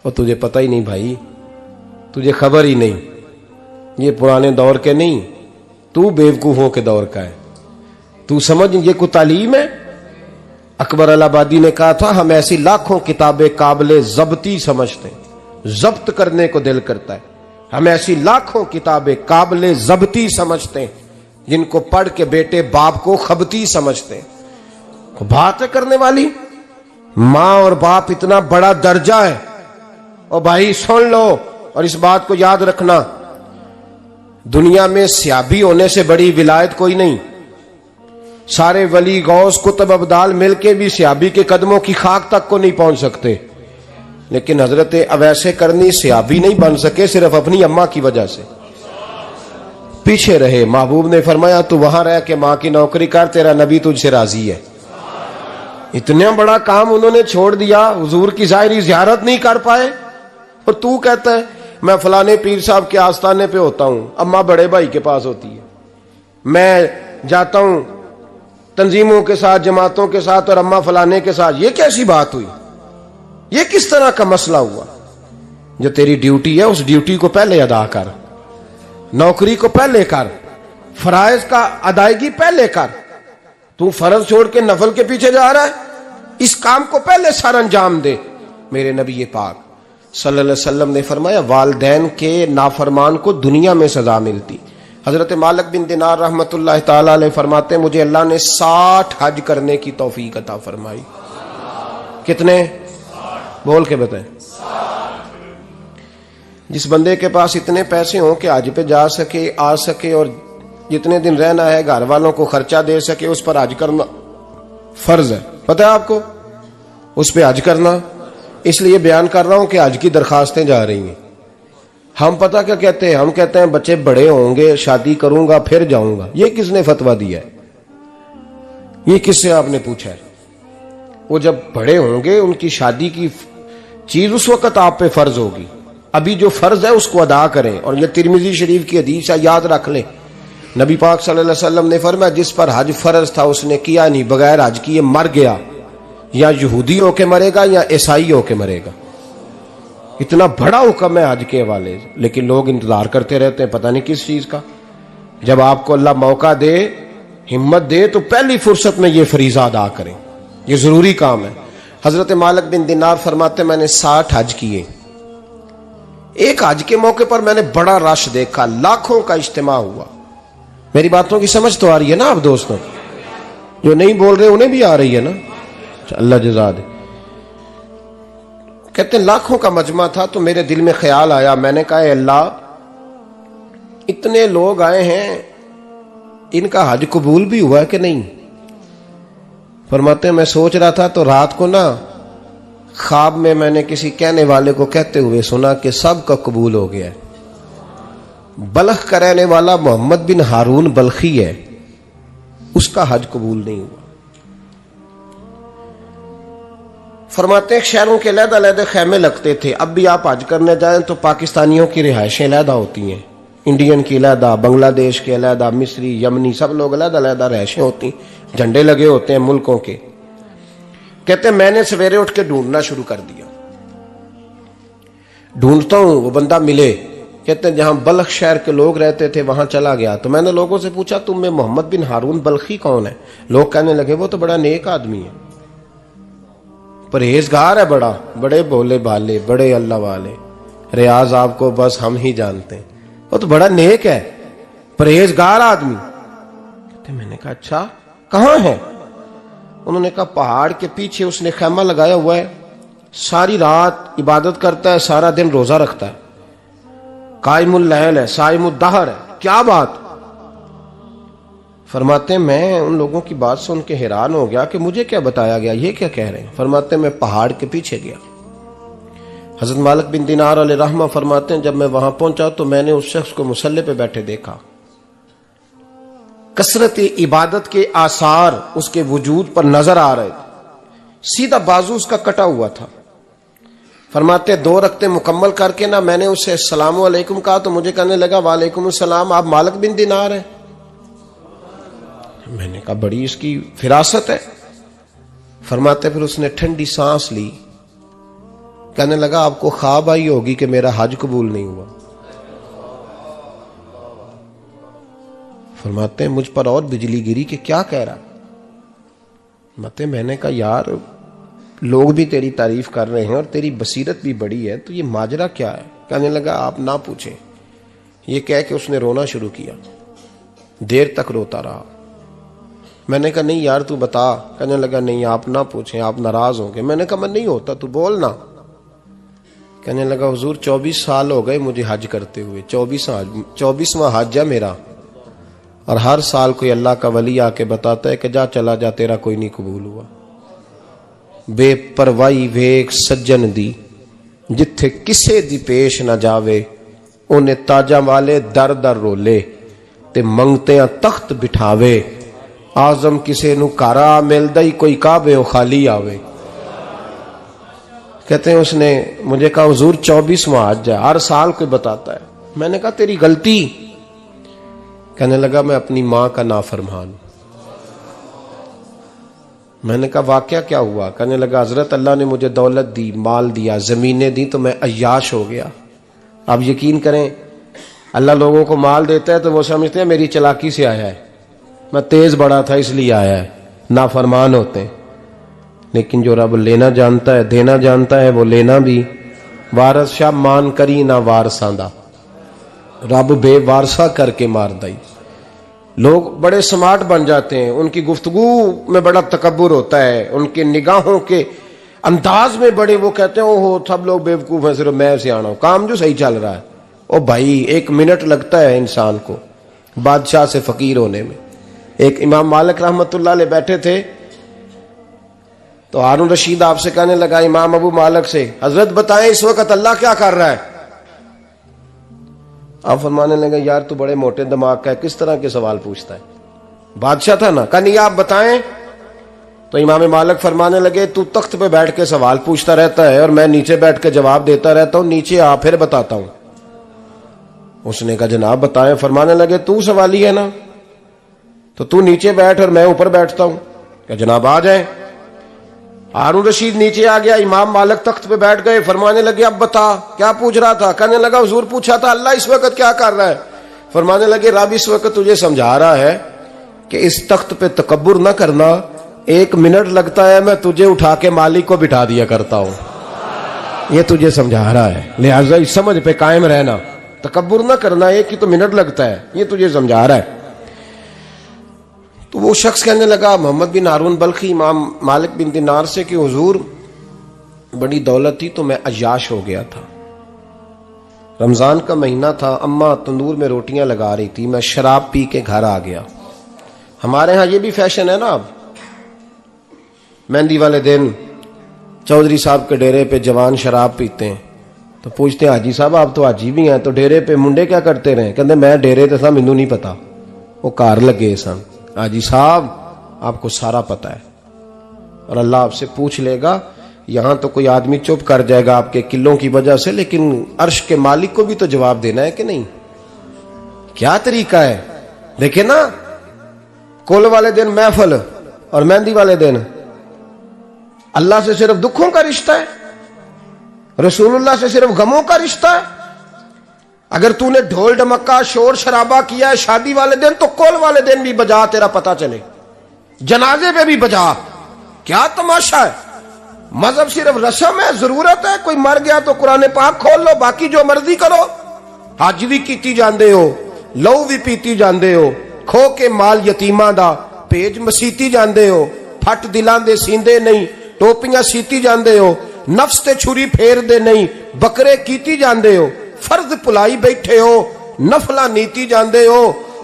اور تجھے پتہ ہی نہیں بھائی، تجھے خبر ہی نہیں، یہ پرانے دور کے نہیں، تو بیوقوفوں کے دور کا ہے، تو سمجھ یہ کوئی تعلیم ہے۔ اکبر الہ آبادی نے کہا تھا ہم ایسی لاکھوں کتابیں قابل ضبطی سمجھتے ہیں، ضبط کرنے کو دل کرتا ہے، ہم ایسی لاکھوں کتابیں قابل ضبطی سمجھتے ہیں جن کو پڑھ کے بیٹے باپ کو خبتی سمجھتے ہیں۔ بات ہے کرنے والی، ماں اور باپ اتنا بڑا درجہ ہے، اور بھائی سن لو اور اس بات کو یاد رکھنا، دنیا میں سیابی ہونے سے بڑی ولایت کوئی نہیں۔ سارے ولی غوث کتب ابدال مل کے بھی سیابی کے قدموں کی خاک تک کو نہیں پہنچ سکتے، لیکن حضرت اویس کرنی سیابی نہیں بن سکے صرف اپنی اماں کی وجہ سے، پیچھے رہے۔ محبوب نے فرمایا تو وہاں رہ کے ماں کی نوکری کر، تیرا نبی تجھ سے راضی ہے۔ اتنا بڑا کام انہوں نے چھوڑ دیا، حضور کی ظاہری زیارت نہیں کر پائے، اور تو کہتا ہے میں فلانے پیر صاحب کے آستانے پہ ہوتا ہوں، اماں بڑے بھائی کے پاس ہوتی ہے، میں جاتا ہوں تنظیموں کے ساتھ جماعتوں کے ساتھ اور اماں فلانے کے ساتھ۔ یہ کیسی بات ہوئی؟ یہ کس طرح کا مسئلہ ہوا؟ جو تیری ڈیوٹی ہے اس ڈیوٹی کو پہلے ادا کر، نوکری کو پہلے کر، فرائض کا ادائیگی پہلے کر۔ تو فرض چھوڑ کے نفل کے پیچھے جا رہا ہے، اس کام کو پہلے سر انجام دے۔ میرے نبی پاک صلی اللہ علیہ وسلم نے فرمایا والدین کے نافرمان کو دنیا میں سزا ملتی۔ حضرت مالک بن دینار رحمت اللہ تعالی علیہ فرماتے ہیں مجھے اللہ نے 60 حج کرنے کی توفیق عطا فرمائی۔ کتنے؟ بول کے بتائیں۔ جس بندے کے پاس اتنے پیسے ہوں کہ حج پہ جا سکے، آ سکے، اور جتنے دن رہنا ہے گھر والوں کو خرچہ دے سکے، اس پر حج کرنا فرض ہے۔ پتہ ہے آپ کو اس پہ حج کرنا؟ اس لیے بیان کر رہا ہوں کہ حج کی درخواستیں جا رہی ہیں۔ ہم پتہ کیا کہتے ہیں؟ ہم کہتے ہیں بچے بڑے ہوں گے، شادی کروں گا پھر جاؤں گا۔ یہ کس نے فتویٰ دیا ہے؟ یہ کس سے آپ نے پوچھا ہے؟ وہ جب بڑے ہوں گے ان کی شادی کی چیز اس وقت آپ پہ فرض ہوگی، ابھی جو فرض ہے اس کو ادا کریں۔ اور یہ ترمذی شریف کی حدیث ہے، یاد رکھ لیں، نبی پاک صلی اللہ علیہ وسلم نے فرمایا جس پر حج فرض تھا اس نے کیا نہیں، بغیر حج کیے مر گیا، یا یہودی ہو کے مرے گا یا عیسائی ہو کے مرے گا۔ اتنا بڑا حکم ہے حج کے حوالے سے، لیکن لوگ انتظار کرتے رہتے ہیں پتہ نہیں کس چیز کا۔ جب آپ کو اللہ موقع دے، ہمت دے، تو پہلی فرصت میں یہ فریضہ ادا کریں، یہ ضروری کام ہے۔ حضرت مالک بن دینار فرماتے میں نے 60 حج کیے۔ ایک حج کے موقع پر میں نے بڑا رش دیکھا، لاکھوں کا اجتماع ہوا۔ میری باتوں کی سمجھ تو آ رہی ہے نا آپ دوستوں؟ جو نہیں بول رہے انہیں بھی آ رہی ہے نا؟ اللہ جزا دے۔ کہتے ہیں لاکھوں کا مجمع تھا، تو میرے دل میں خیال آیا، میں نے کہا اے اللہ اتنے لوگ آئے ہیں، ان کا حج قبول بھی ہوا ہے کہ نہیں؟ فرماتے ہیں میں سوچ رہا تھا تو رات کو نا خواب میں میں نے کسی کہنے والے کو کہتے ہوئے سنا کہ سب کا قبول ہو گیا ہے۔ بلخ کا رہنے والا محمد بن ہارون بلخی ہے، اس کا حج قبول نہیں ہوا۔ فرماتے ہیں شہروں کے علیحدہ علیحدہ خیمے لگتے تھے، اب بھی آپ حج کرنے جائیں تو پاکستانیوں کی رہائشیں علیحدہ ہوتی ہیں، انڈین کی علیحدہ، بنگلہ دیش کے علیحدہ، مصری، یمنی، سب لوگ علیحدہ علیحدہ رہائشیں ہوتی ہیں، جھنڈے لگے ہوتے ہیں ملکوں کے۔ کہتے ہیں میں نے سویرے اٹھ کے ڈھونڈنا شروع کر دیا، ڈھونڈتا ہوں وہ بندہ ملے۔ کہتے ہیں جہاں بلخ شہر کے لوگ رہتے تھے وہاں چلا گیا، تو میں نے لوگوں سے پوچھا تم میں محمد بن ہارون بلخی کون ہے؟ لوگ کہنے لگے وہ تو بڑا نیک آدمی ہے، پرہیزگار ہے، بڑے بولے بالے، بڑے اللہ والے، ریاض آپ کو بس ہم ہی جانتے ہیں، وہ تو بڑا نیک ہے، پرہیزگار آدمی۔ کہتے میں نے کہا اچھا کہاں ہے؟ انہوں نے کہا پہاڑ کے پیچھے اس نے خیمہ لگایا ہوا ہے، ساری رات عبادت کرتا ہے، سارا دن روزہ رکھتا ہے، قائم اللیل ہے، صائم الدہر ہے۔ کیا بات؟ فرماتے ہیں میں ان لوگوں کی بات سن کے حیران ہو گیا کہ مجھے کیا بتایا گیا، یہ کیا کہہ رہے ہیں؟ فرماتے ہیں میں پہاڑ کے پیچھے گیا. حضرت مالک بن دینار علیہ رحمہ فرماتے ہیں جب میں وہاں پہنچا تو میں نے اس شخص کو مصلی پہ بیٹھے دیکھا. کثرت عبادت کے آثار اس کے وجود پر نظر آ رہے تھے. سیدھا بازو اس کا کٹا ہوا تھا. فرماتے 2 رکعتیں مکمل کر کے نا میں نے اسے السلام علیکم کہا تو مجھے کہنے لگا وعلیکم السلام، آپ مالک بن دینار ہیں؟ میں نے کہا بڑی اس کی فراست ہے. فرماتے پھر اس نے ٹھنڈی سانس لی، کہنے لگا آپ کو خواب آئی ہوگی کہ میرا حج قبول نہیں ہوا. فرماتے ہیں مجھ پر اور بجلی گری کہ کیا کہہ رہا. فرماتے میں نے کہا یار لوگ بھی تیری تعریف کر رہے ہیں اور تیری بصیرت بھی بڑی ہے، تو یہ ماجرا کیا ہے؟ کہنے لگا آپ نہ پوچھیں. یہ کہہ کے اس نے رونا شروع کیا. دیر تک روتا رہا. میں نے کہا نہیں یار تو بتا. کہنے لگا نہیں آپ نہ پوچھیں، آپ ناراض ہوں گے. میں نے کہا میں نہیں ہوتا، تو بولنا. کہنے لگا حضور 24 سال ہو گئے مجھے حج کرتے ہوئے، 24واں حج ہے میرا، اور ہر سال کوئی اللہ کا ولی آ کے بتاتا ہے کہ جا چلا جا تیرا کوئی نہیں قبول ہوا. بے پروائی ویک سجن دی جتھے کسے دی پیش نہ جاوے، انہیں تاجاں والے در در رولے تے منگتیاں تخت بٹھاوے. آزم کسے نو کارا ملدا ہی کوئی کعبے او خالی آوے. کہتے ہیں اس نے مجھے کہا حضور 24واں حج ہے، ہر سال کوئی بتاتا ہے. میں نے کہا تیری غلطی. کہنے لگا میں اپنی ماں کا نافرمان. میں نے کہا واقعہ کیا ہوا؟ کہنے لگا حضرت اللہ نے مجھے دولت دی، مال دیا، زمینیں دی تو میں عیاش ہو گیا. آپ یقین کریں اللہ لوگوں کو مال دیتا ہے تو وہ سمجھتے ہیں میری چلاکی سے آیا ہے، میں تیز بڑا تھا اس لیے آیا ہے. نافرمان ہوتے ہیں. لیکن جو رب لینا جانتا ہے دینا جانتا ہے وہ لینا بھی. وارث شاہ مان کری نہ وارثاں دا، رب بے وارثہ کر کے مار دائی. لوگ بڑے سمارٹ بن جاتے ہیں، ان کی گفتگو میں بڑا تکبر ہوتا ہے، ان کے نگاہوں کے انداز میں بڑے وہ کہتے ہیں اوہ سب لوگ بیوقوف ہیں صرف میں سے آنا ہوں، کام جو صحیح چل رہا ہے. او بھائی 1 منٹ لگتا ہے انسان کو بادشاہ سے فقیر ہونے میں. ایک امام مالک رحمت اللہ علیہ بیٹھے تھے تو ہارون رشید آپ سے کہنے لگا امام ابو مالک سے حضرت بتائیں اس وقت اللہ کیا کر رہا ہے؟ آپ فرمانے لگے یار تو بڑے موٹے دماغ کا ہے، کس طرح کے سوال پوچھتا ہے؟ بادشاہ تھا نا. کہا نہیں آپ بتائیں. تو امام مالک فرمانے لگے تو تخت پہ بیٹھ کے سوال پوچھتا رہتا ہے اور میں نیچے بیٹھ کے جواب دیتا رہتا ہوں، نیچے آ پھر بتاتا ہوں. اس نے کہا جناب بتائیں. فرمانے لگے تو سوالی ہے نا، تو تو نیچے بیٹھ اور میں اوپر بیٹھتا ہوں. کہ جناب آ جائیں. ہارون رشید نیچے آ گیا، امام مالک تخت پہ بیٹھ گئے. فرمانے لگے اب بتا کیا پوچھ رہا تھا؟ کہنے لگا حضور پوچھا تھا اللہ اس وقت کیا کر رہا ہے. فرمانے لگے رب اس وقت تجھے سمجھا رہا ہے کہ اس تخت پہ تکبر نہ کرنا، 1 منٹ لگتا ہے میں تجھے اٹھا کے مالک کو بٹھا دیا کرتا ہوں. یہ تجھے سمجھا رہا ہے، لہٰذا اس سمجھ پہ قائم رہنا، تکبر نہ کرنا، 1 ہی تو منٹ لگتا ہے، یہ تجھے سمجھا رہا ہے. تو وہ شخص کہنے لگا محمد بن ہارون بلخی امام مالک بن دینار سے کہ حضور بڑی دولت تھی تو میں عیاش ہو گیا تھا. رمضان کا مہینہ تھا، اماں تندور میں روٹیاں لگا رہی تھی، میں شراب پی کے گھر آ گیا. ہمارے ہاں یہ بھی فیشن ہے نا، اب مہندی والے دن چودھری صاحب کے ڈیرے پہ جوان شراب پیتے ہیں تو پوچھتے ہیں حاجی صاحب آپ تو حاجی بھی ہیں تو ڈیرے پہ منڈے کیا کرتے رہے؟ کہتے میں ڈیرے تے سا مینوں نہیں پتا، وہ کار لگے سن. حاجی صاحب آپ کو سارا پتا ہے اور اللہ آپ سے پوچھ لے گا. یہاں تو کوئی آدمی چپ کر جائے گا آپ کے قلوں کی وجہ سے، لیکن عرش کے مالک کو بھی تو جواب دینا ہے کہ نہیں؟ کیا طریقہ ہے؟ دیکھیں نا، کل والے دن محفل اور مہندی والے دن اللہ سے صرف دکھوں کا رشتہ ہے، رسول اللہ سے صرف غموں کا رشتہ ہے. اگر تو نے ڈھول ڈمکا شور شرابہ کیا ہے شادی والے دن تو کول والے دن بھی بجا، تیرا پتہ چلے. جنازے پہ بھی بجا. کیا تماشا ہے؟ مذہب صرف رسم ہے، ضرورت ہے. کوئی مر گیا تو قرآن پاک کھول لو، باقی جو مرضی کرو. حج بھی کیتی جاندے ہو، لو بھی پیتی جاندے ہو، کھو کے مال یتیماں دا پیج مسیتی جاندے ہو، پھٹ دلاں دے سیندے نہیں، ٹوپیاں سیتی جاندے ہو، نفس تے چھری پھیر دے نہیں، بکرے کیتی جاندے ہو، فرض پلائی بیٹھے ہو، نفلہ نیتی جاندے ہو.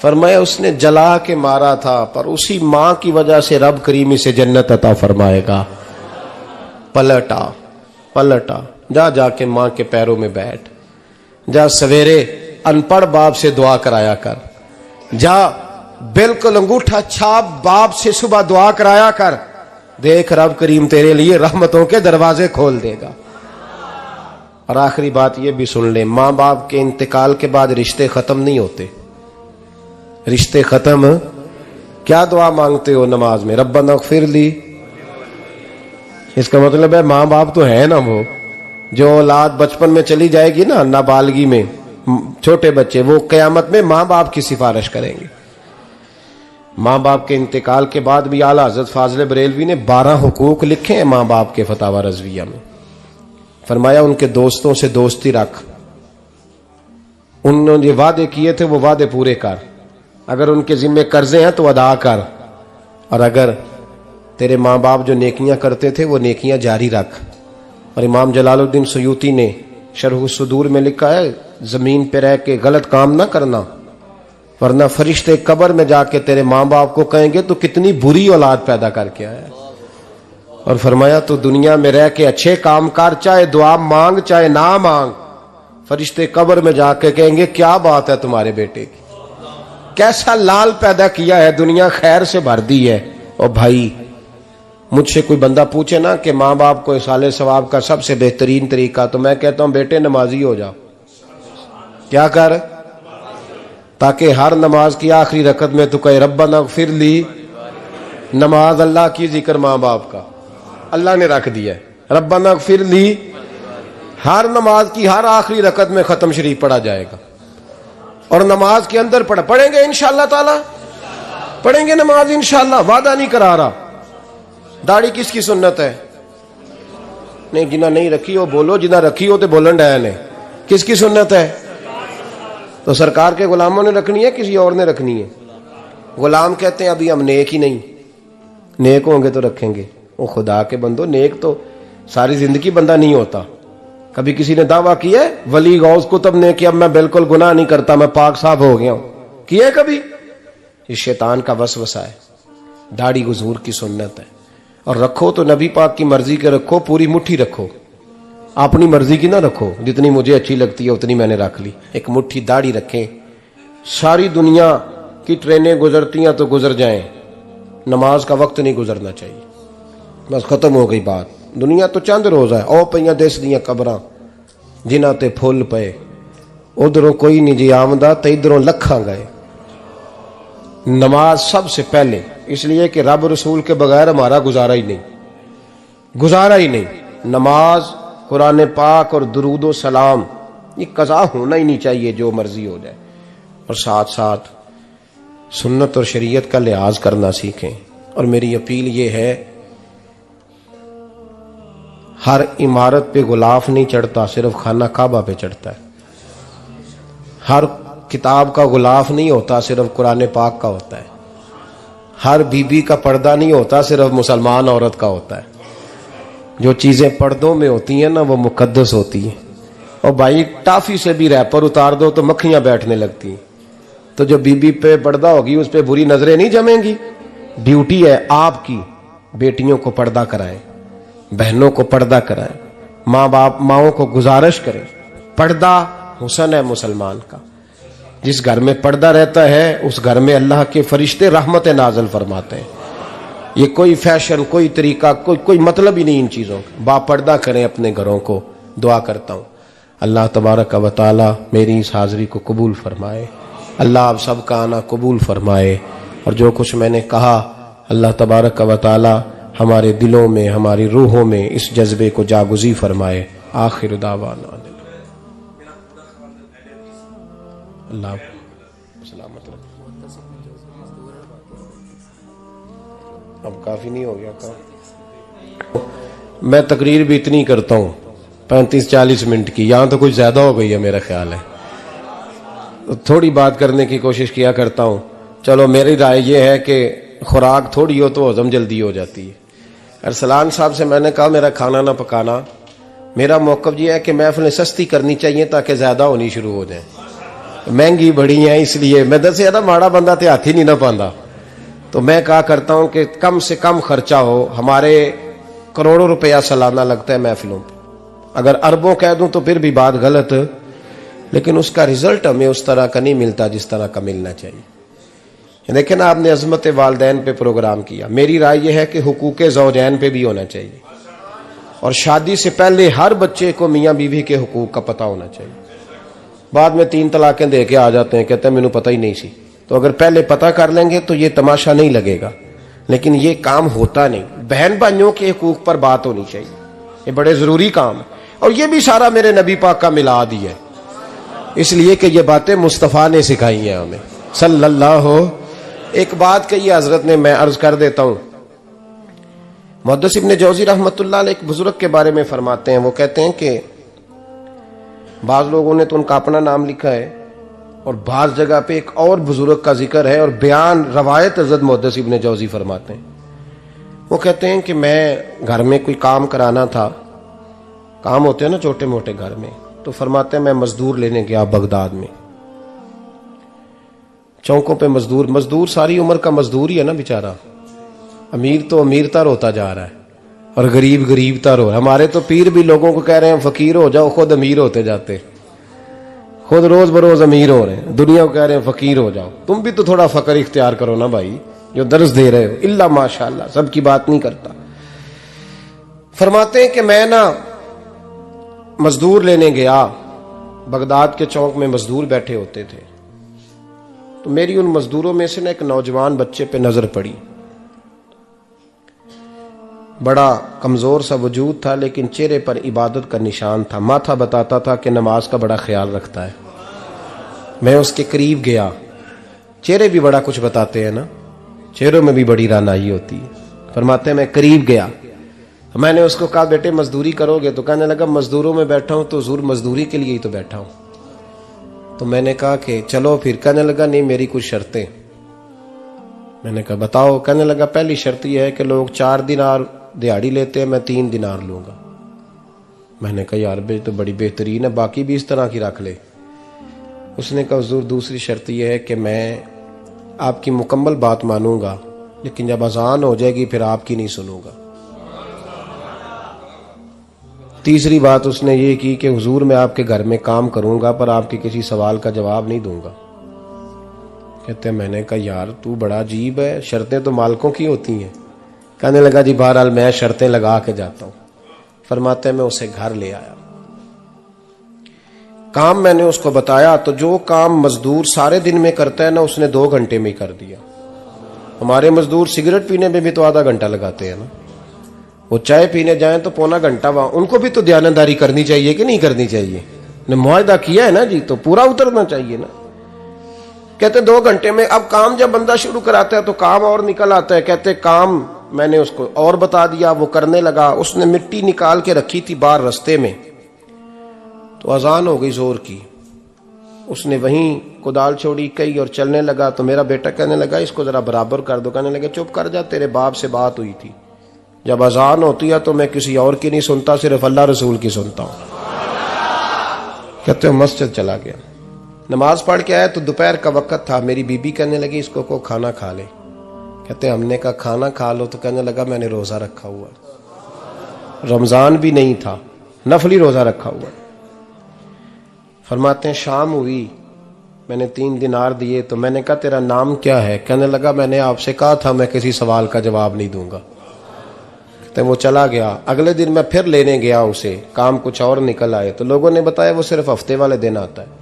فرمایا اس نے جلا کے مارا تھا، پر اسی ماں کی وجہ سے رب کریم اسے جنت عطا فرمائے گا۔ پلٹا جا کے ماں کے پیروں میں بیٹھ، جا سویرے ان پڑھ باپ سے دعا کرایا کر، جا بالکل انگوٹھا چھاپ باپ سے صبح دعا کرایا کر، دیکھ رب کریم تیرے لیے رحمتوں کے دروازے کھول دے گا۔ اور آخری بات یہ بھی سن لیں، ماں باپ کے انتقال کے بعد رشتے ختم نہیں ہوتے۔ رشتے ختم، کیا دعا مانگتے ہو نماز میں؟ ربنا اغفر لی۔ اس کا مطلب ہے ماں باپ تو ہے نا، وہ جو اولاد بچپن میں چلی جائے گی نا، نابالغی میں چھوٹے بچے، وہ قیامت میں ماں باپ کی سفارش کریں گے۔ ماں باپ کے انتقال کے بعد بھی اعلیٰ حضرت فاضل بریلوی نے 12 حقوق لکھے ہیں ماں باپ کے فتاوی رضویہ میں۔ فرمایا ان کے دوستوں سے دوستی رکھ، انہوں نے جو وعدے کیے تھے وہ وعدے پورے کر، اگر ان کے ذمہ قرضے ہیں تو ادا کر، اور اگر تیرے ماں باپ جو نیکیاں کرتے تھے وہ نیکیاں جاری رکھ۔ اور امام جلال الدین سیوطی نے شرح الصدور میں لکھا ہے زمین پہ رہ کے غلط کام نہ کرنا، ورنہ فرشتے قبر میں جا کے تیرے ماں باپ کو کہیں گے تو کتنی بری اولاد پیدا کر کے آیا ہے۔ اور فرمایا تو دنیا میں رہ کے اچھے کام کر، چاہے دعا مانگ چاہے نہ مانگ، فرشتے قبر میں جا کے کہیں گے کیا بات ہے تمہارے بیٹے کی، کیسا لال پیدا کیا ہے، دنیا خیر سے بھر دی ہے۔ اور بھائی مجھ سے کوئی بندہ پوچھے نا کہ ماں باپ کو ایصال ثواب کا سب سے بہترین طریقہ، تو میں کہتا ہوں بیٹے نمازی ہو جاؤ۔ کیا کر؟ تاکہ ہر نماز کی آخری رکعت میں تو کہے ربنا اغفر لی۔ نماز اللہ کی، ذکر ماں باپ کا، اللہ نے رکھ دیا ہے ربنا اغفر لی۔ ہر نماز کی ہر آخری رکعت میں ختم شریف پڑھا جائے گا، اور نماز کے اندر پڑھیں گے انشاءاللہ تعالی، پڑھیں گے نماز انشاءاللہ، وعدہ نہیں کرا رہا۔ داڑھی کس کی سنت ہے؟ نہیں، جنہ نہیں رکھی ہو بولو، جنہ رکھی ہو تو بولن ڈایا نے۔ کس کی سنت ہے؟ تو سرکار کے غلاموں نے رکھنی ہے، کسی اور نے رکھنی ہے؟ غلام کہتے ہیں ابھی ہم نیک ہی نہیں، نیک ہوں گے تو رکھیں گے۔ وہ خدا کے بندو، نیک تو ساری زندگی بندہ نہیں ہوتا۔ کبھی کسی نے دعویٰ کیا ہے ولی غوث کتب نے کہ اب میں بالکل گناہ نہیں کرتا، میں پاک صاف ہو گیا ہوں؟ کیا ہے کبھی؟ یہ شیطان کا وسوسہ ہے۔ داڑھی حضور کی سنت ہے، اور رکھو تو نبی پاک کی مرضی کے رکھو، پوری مٹھی رکھو، اپنی مرضی کی نہ رکھو، جتنی مجھے اچھی لگتی ہے اتنی میں نے رکھ لی۔ ایک مٹھی داڑھی رکھیں، ساری دنیا کی ٹرینیں گزرتی ہیں تو گزر جائیں، نماز کا وقت نہیں گزرنا چاہیے، بس ختم ہو گئی بات۔ دنیا تو چند روز ہے، او پئیاں دس دیاں قبراں جنہاں تے پھول پئے، ادھروں کوئی نہیں جی آمدہ تے ادھروں لکھاں گئے۔ نماز سب سے پہلے، اس لیے کہ رب رسول کے بغیر ہمارا گزارا ہی نہیں۔ نماز، قرآن پاک اور درود و سلام، یہ قضا ہونا ہی نہیں چاہیے، جو مرضی ہو جائے۔ اور ساتھ ساتھ سنت اور شریعت کا لحاظ کرنا سیکھیں۔ اور میری اپیل یہ ہے، ہر عمارت پہ غلاف نہیں چڑھتا، صرف خانہ کعبہ پہ چڑھتا ہے۔ ہر کتاب کا غلاف نہیں ہوتا، صرف قرآن پاک کا ہوتا ہے۔ ہر بی بی کا پردہ نہیں ہوتا، صرف مسلمان عورت کا ہوتا ہے۔ جو چیزیں پردوں میں ہوتی ہیں نا وہ مقدس ہوتی ہیں۔ اور بھائی ٹافی سے بھی ریپر اتار دو تو مکھیاں بیٹھنے لگتی ہیں، تو جو بی بی پہ پردہ ہوگی اس پہ بری نظریں نہیں جمیں گی۔ ڈیوٹی ہے آپ کی، بیٹیوں کو پردہ کرائیں، بہنوں کو پردہ کرائیں، ماؤں کو گزارش کریں۔ پردہ حسن ہے مسلمان کا۔ جس گھر میں پردہ رہتا ہے اس گھر میں اللہ کے فرشتے رحمت نازل فرماتے ہیں۔ یہ کوئی فیشن، کوئی طریقہ، کوئی مطلب ہی نہیں ان چیزوں کا۔ با پردہ کریں اپنے گھروں کو۔ دعا کرتا ہوں اللہ تبارک و تعالی میری اس حاضری کو قبول فرمائے، اللہ آپ سب کا آنا قبول فرمائے، اور جو کچھ میں نے کہا اللہ تبارک و تعالی ہمارے دلوں میں، ہماری روحوں میں اس جذبے کو جاگزی فرمائے۔ آخر دعوانا اللہ سلامت رکھے۔ اب کافی نہیں ہو گیا کام؟ میں تقریر بھی اتنی کرتا ہوں 35-40 منٹ کی، یہاں تو کچھ زیادہ ہو گئی ہے میرا خیال ہے، تھوڑی بات کرنے کی کوشش کیا کرتا ہوں۔ چلو میری رائے یہ ہے کہ خوراک تھوڑی ہو تو ہضم جلدی ہو جاتی ہے۔ ارسلان صاحب سے میں نے کہا میرا کھانا نہ پکانا، میرا موقف یہ ہے کہ محفلیں سستی کرنی چاہیے تاکہ زیادہ ہونی شروع ہو جائیں۔ مہنگی بڑی ہیں اس لیے میں دس زیادہ ماڑا بندہ تے ہاتھ ہی نہیں نہ پاندا. تو میں کہا کرتا ہوں کہ کم سے کم خرچہ ہو. ہمارے کروڑوں روپیہ سالانہ لگتا ہے محفلوں پہ. اگر اربوں کہہ دوں تو پھر بھی بات غلط, لیکن اس کا رزلٹ ہمیں اس طرح کا نہیں ملتا جس طرح کا ملنا چاہیے. لیکن آپ نے عظمت والدین پہ پروگرام کیا. میری رائے یہ ہے کہ حقوق زوجین پہ بھی ہونا چاہیے, اور شادی سے پہلے ہر بچے کو میاں بیوی کے حقوق کا پتہ ہونا چاہیے. بعد میں 3 طلاقیں دے کے آ جاتے ہیں, کہتے ہیں مینوں پتہ ہی نہیں سی. تو اگر پہلے پتہ کر لیں گے تو یہ تماشا نہیں لگے گا, لیکن یہ کام ہوتا نہیں. بہن بھائیوں کے حقوق پر بات ہونی چاہیے, یہ بڑے ضروری کام ہے. اور یہ بھی سارا میرے نبی پاک کا میلاد ہی ہے, اس لیے کہ یہ باتیں مصطفیٰ نے سکھائی ہیں ہمیں صلی اللہ. ایک بات کہی حضرت نے, میں عرض کر دیتا ہوں. محدث ابن جوزی رحمۃ اللہ علیہ ایک بزرگ کے بارے میں فرماتے ہیں, وہ کہتے ہیں کہ بعض لوگوں نے تو ان کا اپنا نام لکھا ہے, اور بعض جگہ پہ ایک اور بزرگ کا ذکر ہے, اور بیان روایت حضرت محدث ابن جوزی فرماتے ہیں. وہ کہتے ہیں کہ میں گھر میں کوئی کام کرانا تھا, کام ہوتے ہیں نا چھوٹے موٹے گھر میں, تو فرماتے ہیں میں مزدور لینے گیا بغداد میں. چوکوں پہ مزدور ساری عمر کا مزدور ہی ہے نا بیچارہ. امیر تو امیر تر ہوتا جا رہا ہے اور غریب غریب تر ہو رہا ہے. ہمارے تو پیر بھی لوگوں کو کہہ رہے ہیں فقیر ہو جاؤ, خود امیر ہوتے جاتے, خود روز بروز امیر ہو رہے ہیں. دنیا کو کہہ رہے ہیں فقیر ہو جاؤ. تم بھی تو تھوڑا فقر اختیار کرو نا بھائی, جو درس دے رہے ہو. الا ماشاءاللہ, سب کی بات نہیں کرتا. فرماتے ہیں کہ میں نا مزدور لینے گیا, بغداد کے چوک میں مزدور بیٹھے ہوتے تھے. تو میری ان مزدوروں میں سے نا ایک نوجوان بچے پہ نظر پڑی. بڑا کمزور سا وجود تھا, لیکن چہرے پر عبادت کا نشان تھا. ماتھا بتاتا تھا کہ نماز کا بڑا خیال رکھتا ہے. میں اس کے قریب گیا. چہرے بھی بڑا کچھ بتاتے ہیں نا, چہروں میں بھی بڑی رانائی ہوتی ہے. فرماتے ہیں میں قریب گیا, میں نے اس کو کہا بیٹے مزدوری کرو گے؟ تو کہنے لگا مزدوروں میں بیٹھا ہوں تو حضور مزدوری کے لیے ہی تو بیٹھا ہوں. تو میں نے کہا کہ چلو پھر. کہنے لگا نہیں میری کچھ شرطیں. میں نے کہا بتاؤ. کہنے لگا پہلی شرط یہ ہے کہ لوگ 4 دینار دیہاڑی لیتے ہیں, میں 3 دینار لوں گا. میں نے کہا یار بے تو بڑی بہترین ہے, باقی بھی اس طرح کی رکھ لے. اس نے کہا حضور دوسری شرط یہ ہے کہ میں آپ کی مکمل بات مانوں گا, لیکن جب اذان ہو جائے گی پھر آپ کی نہیں سنوں گا. تیسری بات اس نے یہ کی کہ حضور میں آپ کے گھر میں کام کروں گا پر آپ کے کسی سوال کا جواب نہیں دوں گا. کہتے ہیں میں نے کہا یار تو بڑا عجیب ہے, شرطیں تو مالکوں کی ہوتی ہیں. کہنے لگا جی بہرحال میں شرطیں لگا کے جاتا ہوں. فرماتے ہیں میں اسے گھر لے آیا. کام میں نے اس کو بتایا تو جو کام مزدور سارے دن میں کرتا ہے نا, اس نے 2 گھنٹے میں ہی کر دیا. ہمارے مزدور سگریٹ پینے میں بھی تو آدھا گھنٹہ لگاتے ہیں نا, وہ چائے پینے جائیں تو پونا گھنٹہ. وہاں ان کو بھی تو دیانتداری کرنی چاہیے کہ نہیں کرنی چاہیے؟ نے معاہدہ کیا ہے نا جی, تو پورا اترنا چاہیے نا. کہتے 2 گھنٹے میں. اب کام جب بندہ شروع کراتا ہے تو کام اور نکل آتا ہے. کہتے کام میں نے اس کو اور بتا دیا, وہ کرنے لگا. اس نے مٹی نکال کے رکھی تھی باہر رستے میں, تو اذان ہو گئی زور کی. اس نے وہیں کدال چھوڑی کئی اور چلنے لگا. تو میرا بیٹا کہنے لگا اس کو ذرا برابر کر دو. کہنے لگا چپ کر جا, تیرے باپ سے بات ہوئی تھی, جب اذان ہوتی ہے تو میں کسی اور کی نہیں سنتا, صرف اللہ رسول کی سنتا ہوں. کہتے ہیں مسجد چلا گیا, نماز پڑھ کے آیا تو دوپہر کا وقت تھا. میری بیوی کہنے لگی اس کو کھانا کھا لے. کہتے ہیں ہم نے کہا کھانا کھا لو. تو کہنے لگا میں نے روزہ رکھا ہوا, رمضان بھی نہیں تھا, نفلی روزہ رکھا ہوا. فرماتے ہیں شام ہوئی, میں نے 3 دینار دیے. تو میں نے کہا تیرا نام کیا ہے؟ کہنے لگا میں نے آپ سے کہا تھا میں کسی سوال کا جواب نہیں دوں گا. تو وہ چلا گیا. اگلے دن میں پھر لینے گیا اسے, کام کچھ اور نکل آئے. تو لوگوں نے بتایا وہ صرف ہفتے والے دن آتا ہے.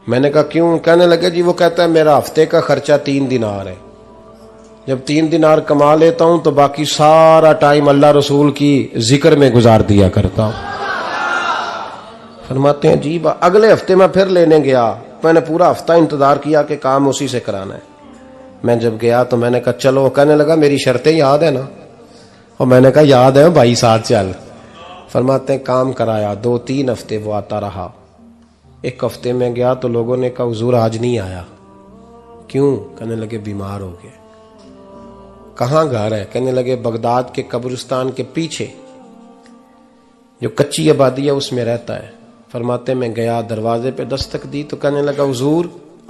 میں نے کہا کیوں؟ کہنے لگے جی وہ کہتا ہے میرا ہفتے کا خرچہ 3 دینار ہے, جب 3 دینار کما لیتا ہوں تو باقی سارا ٹائم اللہ رسول کی ذکر میں گزار دیا کرتا ہوں. فرماتے ہیں جی اگلے ہفتے میں پھر لینے گیا. میں نے پورا ہفتہ انتظار کیا کہ کام اسی سے کرانا ہے. میں جب گیا تو میں نے کہا چلو. کہنے لگا میری شرطیں یاد ہے نا؟ اور میں نے کہا یاد ہے بھائی, ساتھ چل. فرماتے ہیں کام کرایا. 2-3 ہفتے وہ آتا رہا. ایک ہفتے میں گیا تو لوگوں نے کہا حضور آج نہیں آیا. کیوں؟ کہنے لگے بیمار ہو گئے. کہاں گھر ہے؟ کہنے لگے بغداد کے قبرستان کے پیچھے جو کچی آبادی ہے اس میں رہتا ہے. فرماتے میں گیا, دروازے پہ دستک دی تو کہنے لگا حضور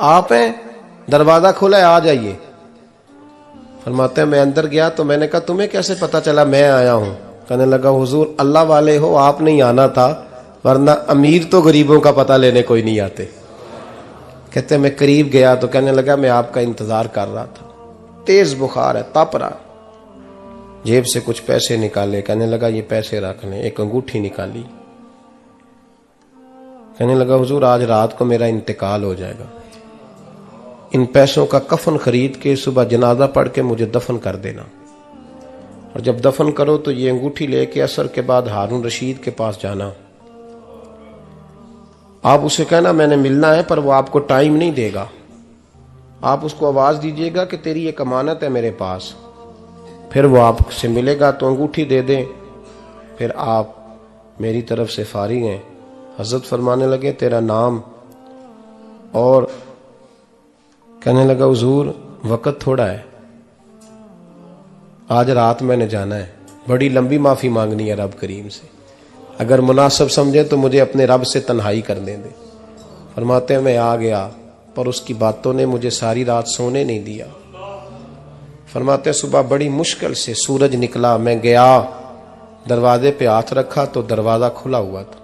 آپ ہیں, دروازہ کھلا ہے, آ جائیے. فرماتے ہیں میں اندر گیا تو میں نے کہا تمہیں کیسے پتا چلا میں آیا ہوں؟ کہنے لگا حضور اللہ والے ہو, آپ نہیں آنا تھا, ورنہ امیر تو غریبوں کا پتہ لینے کوئی نہیں آتے. کہتے میں قریب گیا تو کہنے لگا میں آپ کا انتظار کر رہا تھا, تیز بخار ہے, تپ رہا. جیب سے کچھ پیسے نکالے, کہنے لگا یہ پیسے رکھ لیں. ایک انگوٹھی نکالی, کہنے لگا حضور آج رات کو میرا انتقال ہو جائے گا, ان پیسوں کا کفن خرید کے صبح جنازہ پڑھ کے مجھے دفن کر دینا, اور جب دفن کرو تو یہ انگوٹھی لے کے عصر کے بعد ہارون رشید کے پاس جانا. آپ اسے کہنا میں نے ملنا ہے, پر وہ آپ کو ٹائم نہیں دے گا. آپ اس کو آواز دیجئے گا کہ تیری ایک امانت ہے میرے پاس, پھر وہ آپ سے ملے گا تو انگوٹھی دے دیں, پھر آپ میری طرف سے فارغ ہیں. حضرت فرمانے لگے تیرا نام, اور کہنے لگا حضور وقت تھوڑا ہے, آج رات میں نے جانا ہے, بڑی لمبی معافی مانگنی ہے رب کریم سے, اگر مناسب سمجھے تو مجھے اپنے رب سے تنہائی کرنے دے. فرماتے ہیں میں آ گیا, پر اس کی باتوں نے مجھے ساری رات سونے نہیں دیا. فرماتے ہیں صبح بڑی مشکل سے سورج نکلا, میں گیا دروازے پہ ہاتھ رکھا تو دروازہ کھلا ہوا تھا.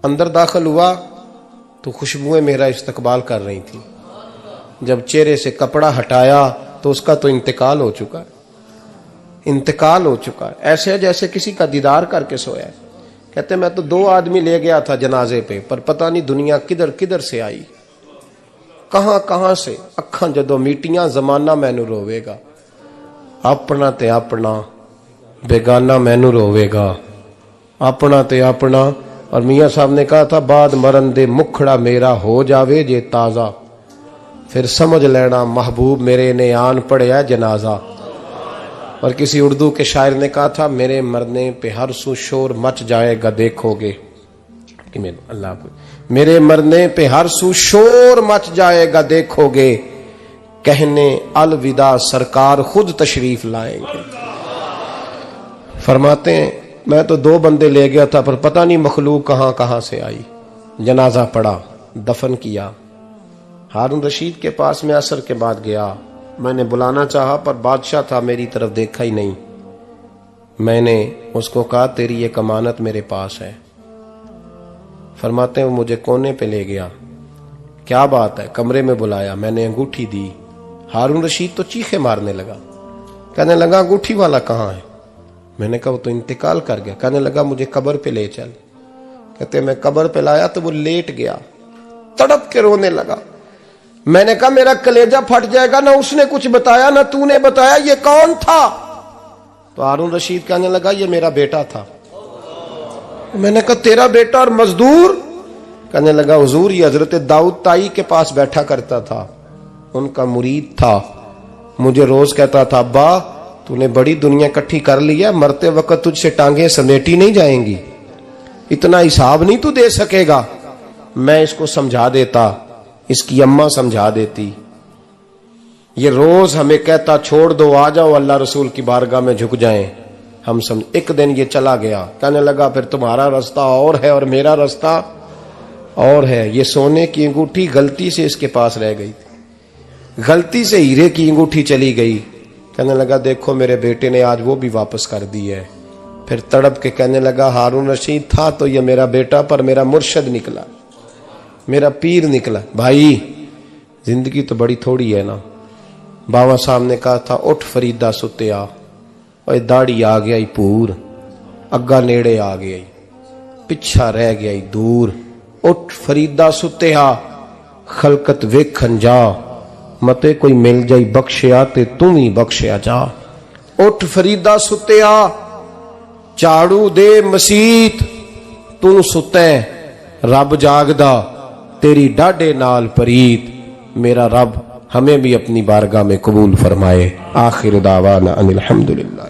اندر داخل ہوا تو خوشبوئیں میرا استقبال کر رہی تھی. جب چہرے سے کپڑا ہٹایا تو اس کا تو انتقال ہو چکا ہے, انتقال ہو چکا ہے, ایسے جیسے کسی کا دیدار کر کے سویا ہے. کہتے میں تو 2 آدمی لے گیا تھا جنازے پہ, پر پتہ نہیں دنیا کدھر کدھر سے آئی, کہاں کہاں سے. اکھاں جدو میٹیاں زمانہ مینو روے گا, اپنا تے اپنا بیگانہ مینو روے گا, اپنا تے اپنا. اور میاں صاحب نے کہا تھا بعد مرن دے مکھڑا میرا ہو جاوے جے تازہ, پھر سمجھ لینا محبوب میرے نے آن پڑیا جنازہ. اور کسی اردو کے شاعر نے کہا تھا میرے مرنے پہ ہر سو شور مچ جائے گا دیکھو گے, اللہ کو میرے مرنے پہ ہر سو شور مچ جائے گا دیکھو گے, کہنے الوداع سرکار خود تشریف لائیں گے. فرماتے ہیں میں تو 2 بندے لے گیا تھا, پر پتہ نہیں مخلوق کہاں کہاں سے آئی. جنازہ پڑا, دفن کیا. ہارون رشید کے پاس میں عصر کے بعد گیا, میں نے بلانا چاہا پر بادشاہ تھا, میری طرف دیکھا ہی نہیں. میں نے اس کو کہا تیری ایک امانت میرے پاس ہے. فرماتے ہیں وہ مجھے کونے پہ لے گیا, کیا بات ہے, کمرے میں بلایا, میں نے انگوٹھی دی. ہارون رشید تو چیخے مارنے لگا, کہنے لگا انگوٹھی والا کہاں ہے؟ میں نے کہا وہ تو انتقال کر گیا. کہنے لگا مجھے قبر پہ لے چل. کہتے میں قبر پہ لایا تو وہ لیٹ گیا, تڑپ کے رونے لگا. میں نے کہا میرا کلیجہ پھٹ جائے گا, نہ اس نے کچھ بتایا نہ تو نے بتایا, یہ کون تھا؟ تو ہارون رشید کہنے لگا یہ میرا بیٹا تھا. میں نے کہا تیرا بیٹا اور مزدور؟ کہنے لگا حضور یہ حضرت داؤد تائی کے پاس بیٹھا کرتا تھا, ان کا مرید تھا, مجھے روز کہتا تھا ابا تو نے بڑی دنیا کٹھی کر لی ہے, مرتے وقت تجھ سے ٹانگیں سمیٹی نہیں جائیں گی, اتنا حساب نہیں تو دے سکے گا. میں اس کو سمجھا دیتا, اس کی اماں سمجھا دیتی. یہ روز ہمیں کہتا چھوڑ دو آ جاؤ اللہ رسول کی بارگاہ میں جھک جائیں, ہم ایک دن یہ چلا گیا. کہنے لگا پھر تمہارا راستہ اور ہے اور میرا راستہ اور ہے. یہ سونے کی انگوٹھی غلطی سے اس کے پاس رہ گئی تھی, غلطی سے ہیرے کی انگوٹھی چلی گئی. کہنے لگا دیکھو میرے بیٹے نے آج وہ بھی واپس کر دی ہے. پھر تڑپ کے کہنے لگا ہارون رشید تھا تو یہ میرا بیٹا, پر میرا مرشد نکلا, میرا پیر نکلا. بھائی زندگی تو بڑی تھوڑی ہے نا. بابا صاحب نے کہا تھا اٹھ فریدہ ستیا, اور داڑھی آ گیا ہی پور, اگا نیڑے آ گیا ہی, پچھا رہ گیا ہی دور. اٹھ فریدہ ستیا خلقت ویکھن جا, متے کوئی مل جائی بخشیا تے تم ہی بخشیا جا. اٹھ فریدہ ستیا چاڑو دے مسیت, تو ستیں رب جاگدا تیری ڈاڈے نال پریت. میرا رب ہمیں بھی اپنی بارگاہ میں قبول فرمائے. آخر دعوانا ان الحمدللہ.